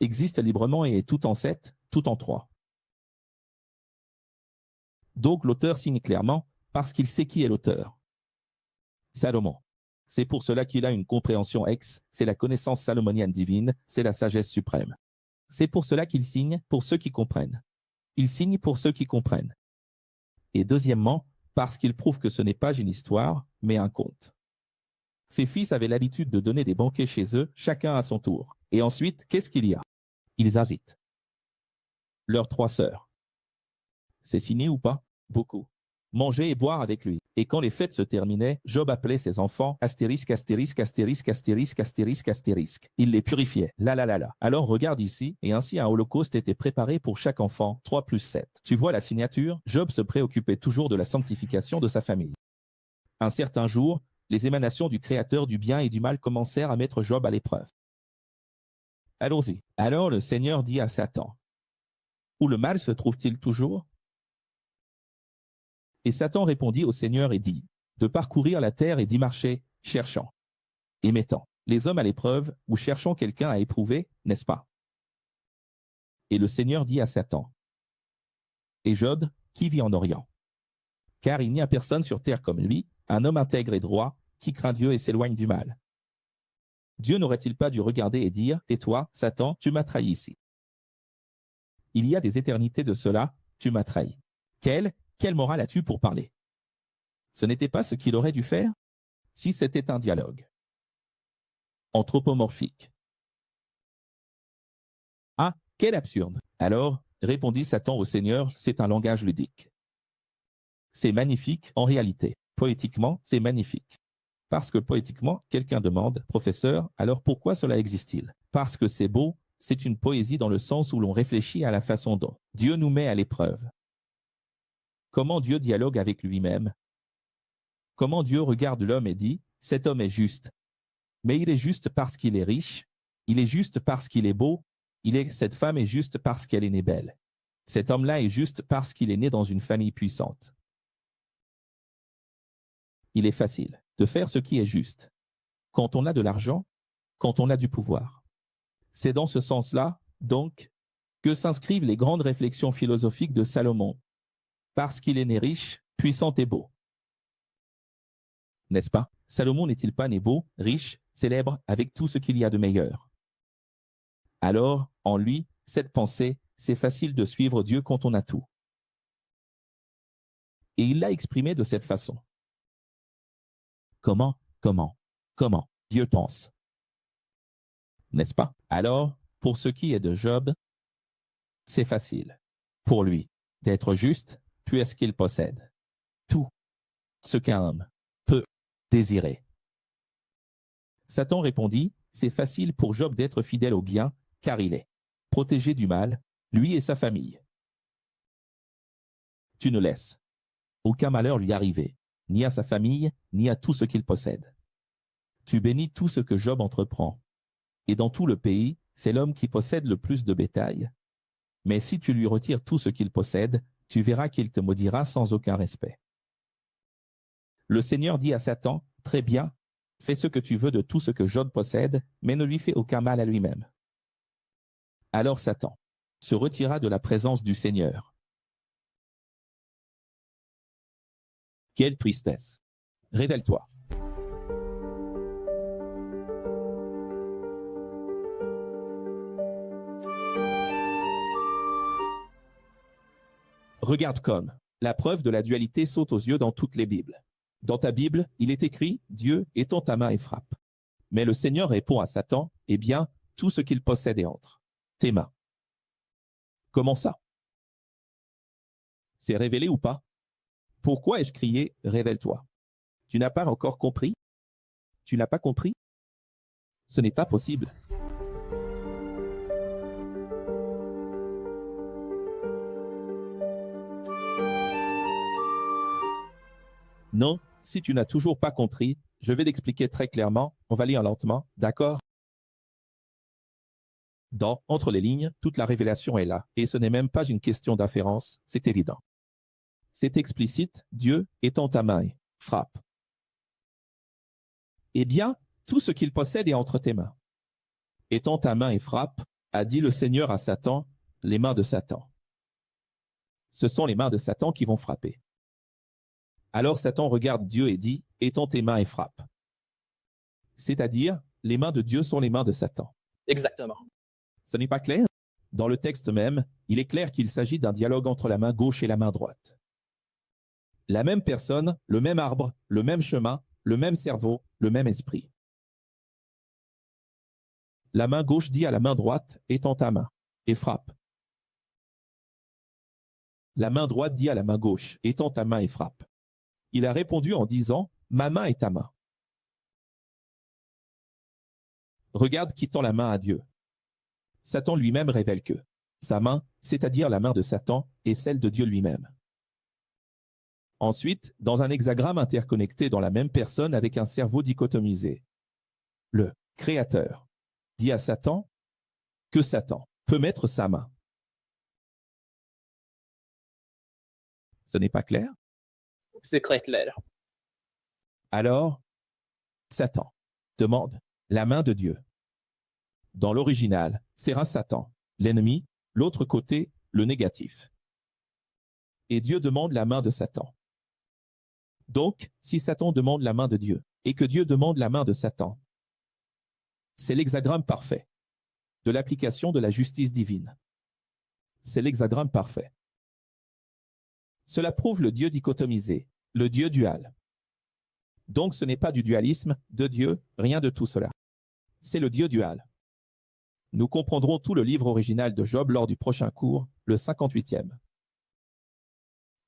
Speaker 1: existe librement et est tout en 7, tout en 3. Donc l'auteur signe clairement, parce qu'il sait qui est l'auteur. Salomon. C'est pour cela qu'il a une compréhension X, c'est la connaissance salomonienne divine, c'est la sagesse suprême. C'est pour cela qu'il signe pour ceux qui comprennent. Il signe pour ceux qui comprennent. Et deuxièmement, parce qu'il prouve que ce n'est pas une histoire, mais un conte. Ses fils avaient l'habitude de donner des banquets chez eux, chacun à son tour. Et ensuite, qu'est-ce qu'il y a? Ils invitent leurs 3 sœurs. C'est signé ou pas? Beaucoup. Manger et boire avec lui. Et quand les fêtes se terminaient, Job appelait ses enfants astérisque. Il les purifiait. La. Alors regarde ici, et ainsi un holocauste était préparé pour chaque enfant, 3 plus 7. Tu vois la signature? Job se préoccupait toujours de la sanctification de sa famille. Un certain jour, les émanations du Créateur du bien et du mal commencèrent à mettre Job à l'épreuve. Allons-y. Alors le Seigneur dit à Satan, où le mal se trouve-t-il toujours? Et Satan répondit au Seigneur et dit, de parcourir la terre et d'y marcher, cherchant et mettant les hommes à l'épreuve ou cherchant quelqu'un à éprouver, n'est-ce pas? Et le Seigneur dit à Satan, et Job, qui vit en Orient? Car il n'y a personne sur terre comme lui, un homme intègre et droit, qui craint Dieu et s'éloigne du mal. Dieu n'aurait-il pas dû regarder et dire, tais-toi, Satan, tu m'as trahi ici. Il y a des éternités de cela, tu m'as trahi. Quelle morale as-tu pour parler? Ce n'était pas ce qu'il aurait dû faire? Si c'était un dialogue anthropomorphique. Ah, quel absurde! Alors, répondit Satan au Seigneur, c'est un langage ludique. C'est magnifique, en réalité. Poétiquement, c'est magnifique. Parce que poétiquement, quelqu'un demande, professeur, alors pourquoi cela existe-t-il? Parce que c'est beau, c'est une poésie dans le sens où l'on réfléchit à la façon dont Dieu nous met à l'épreuve. Comment Dieu dialogue avec lui-même. Comment Dieu regarde l'homme et dit, cet homme est juste. Mais il est juste parce qu'il est riche, il est juste parce qu'il est beau, cette femme est juste parce qu'elle est née belle. Cet homme-là est juste parce qu'il est né dans une famille puissante. Il est facile de faire ce qui est juste. Quand on a de l'argent, quand on a du pouvoir. C'est dans ce sens-là, donc, que s'inscrivent les grandes réflexions philosophiques de Salomon. Parce qu'il est né riche, puissant et beau. N'est-ce pas? Salomon n'est-il pas né beau, riche, célèbre, avec tout ce qu'il y a de meilleur? Alors, en lui, cette pensée, c'est facile de suivre Dieu quand on a tout. Et il l'a exprimé de cette façon. Comment Dieu pense. N'est-ce pas? Alors, pour ce qui est de Job, c'est facile. Pour lui, d'être juste, puisqu'il possède tout ce qu'un homme peut désirer. Satan répondit, c'est facile pour Job d'être fidèle au bien, car il est protégé du mal, lui et sa famille. Tu ne laisses aucun malheur lui arriver, ni à sa famille, ni à tout ce qu'il possède. Tu bénis tout ce que Job entreprend. Et dans tout le pays, c'est l'homme qui possède le plus de bétail. Mais si tu lui retires tout ce qu'il possède, tu verras qu'il te maudira sans aucun respect. Le Seigneur dit à Satan, très bien, fais ce que tu veux de tout ce que Job possède, mais ne lui fais aucun mal à lui-même. Alors Satan se retira de la présence du Seigneur. Quelle tristesse! Révèle-toi. Regarde comme la preuve de la dualité saute aux yeux dans toutes les Bibles. Dans ta Bible, il est écrit « Dieu étend ta main et frappe ». Mais le Seigneur répond à Satan « Eh bien, tout ce qu'il possède est entre tes mains ». Comment ça? C'est révélé ou pas? Pourquoi ai-je crié « Révèle-toi » ? Tu n'as pas encore compris? Tu n'as pas compris? Ce n'est pas possible. Non, si tu n'as toujours pas compris, je vais l'expliquer très clairement, on va lire lentement, d'accord? Dans Entre les lignes, toute la révélation est là, et ce n'est même pas une question d'inférence, c'est évident. C'est explicite, Dieu étend ta main et frappe. Eh bien, tout ce qu'il possède est entre tes mains. Étends ta main et frappe, a dit le Seigneur à Satan, les mains de Satan. Ce sont les mains de Satan qui vont frapper. Alors Satan regarde Dieu et dit, étends tes mains et frappe. C'est-à-dire, les mains de Dieu sont les mains de Satan.
Speaker 6: Exactement.
Speaker 1: Ce n'est pas clair? Dans le texte même, il est clair qu'il s'agit d'un dialogue entre la main gauche et la main droite. La même personne, le même arbre, le même chemin, le même cerveau, le même esprit. La main gauche dit à la main droite, étends ta main, et frappe. La main droite dit à la main gauche, étends ta main et frappe. Il a répondu en disant, ma main est ta main. Regarde qui tend la main à Dieu. Satan lui-même révèle que sa main, c'est-à-dire la main de Satan, est celle de Dieu lui-même. Ensuite, dans un hexagramme interconnecté dans la même personne avec un cerveau dichotomisé, le Créateur dit à Satan que Satan peut mettre sa main. Ce n'est pas clair?
Speaker 6: C'est très clair.
Speaker 1: Alors, Satan demande la main de Dieu. Dans l'original, c'est un Satan, l'ennemi, l'autre côté, le négatif. Et Dieu demande la main de Satan. Donc, si Satan demande la main de Dieu, et que Dieu demande la main de Satan, c'est l'hexagramme parfait de l'application de la justice divine. C'est l'hexagramme parfait. Cela prouve le Dieu dichotomisé, le Dieu dual. Donc ce n'est pas du dualisme de Dieu, rien de tout cela. C'est le Dieu dual. Nous comprendrons tout le livre original de Job lors du prochain cours, le 58e.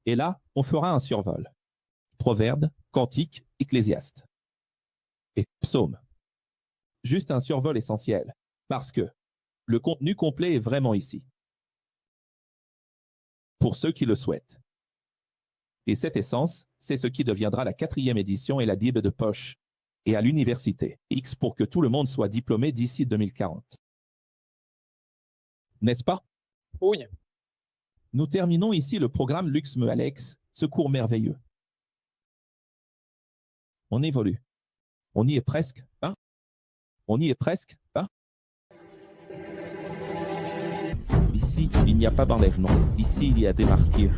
Speaker 1: Et là, on fera un survol. Proverbes, Cantiques, Ecclésiaste. Et Psaume. Juste un survol essentiel, parce que Le contenu complet est vraiment ici. Pour ceux qui le souhaitent. Et cette essence, c'est ce qui deviendra la 4e édition et la Bible de poche. Et à l'université X pour que tout le monde soit diplômé d'ici 2040. N'est-ce pas?
Speaker 6: Oui.
Speaker 1: Nous terminons ici le programme Luxme Alex, ce cours merveilleux. On évolue. On y est presque, hein? On y est presque, hein? Ici, il n'y a pas d'enlèvement. Ici, il y a des martyrs.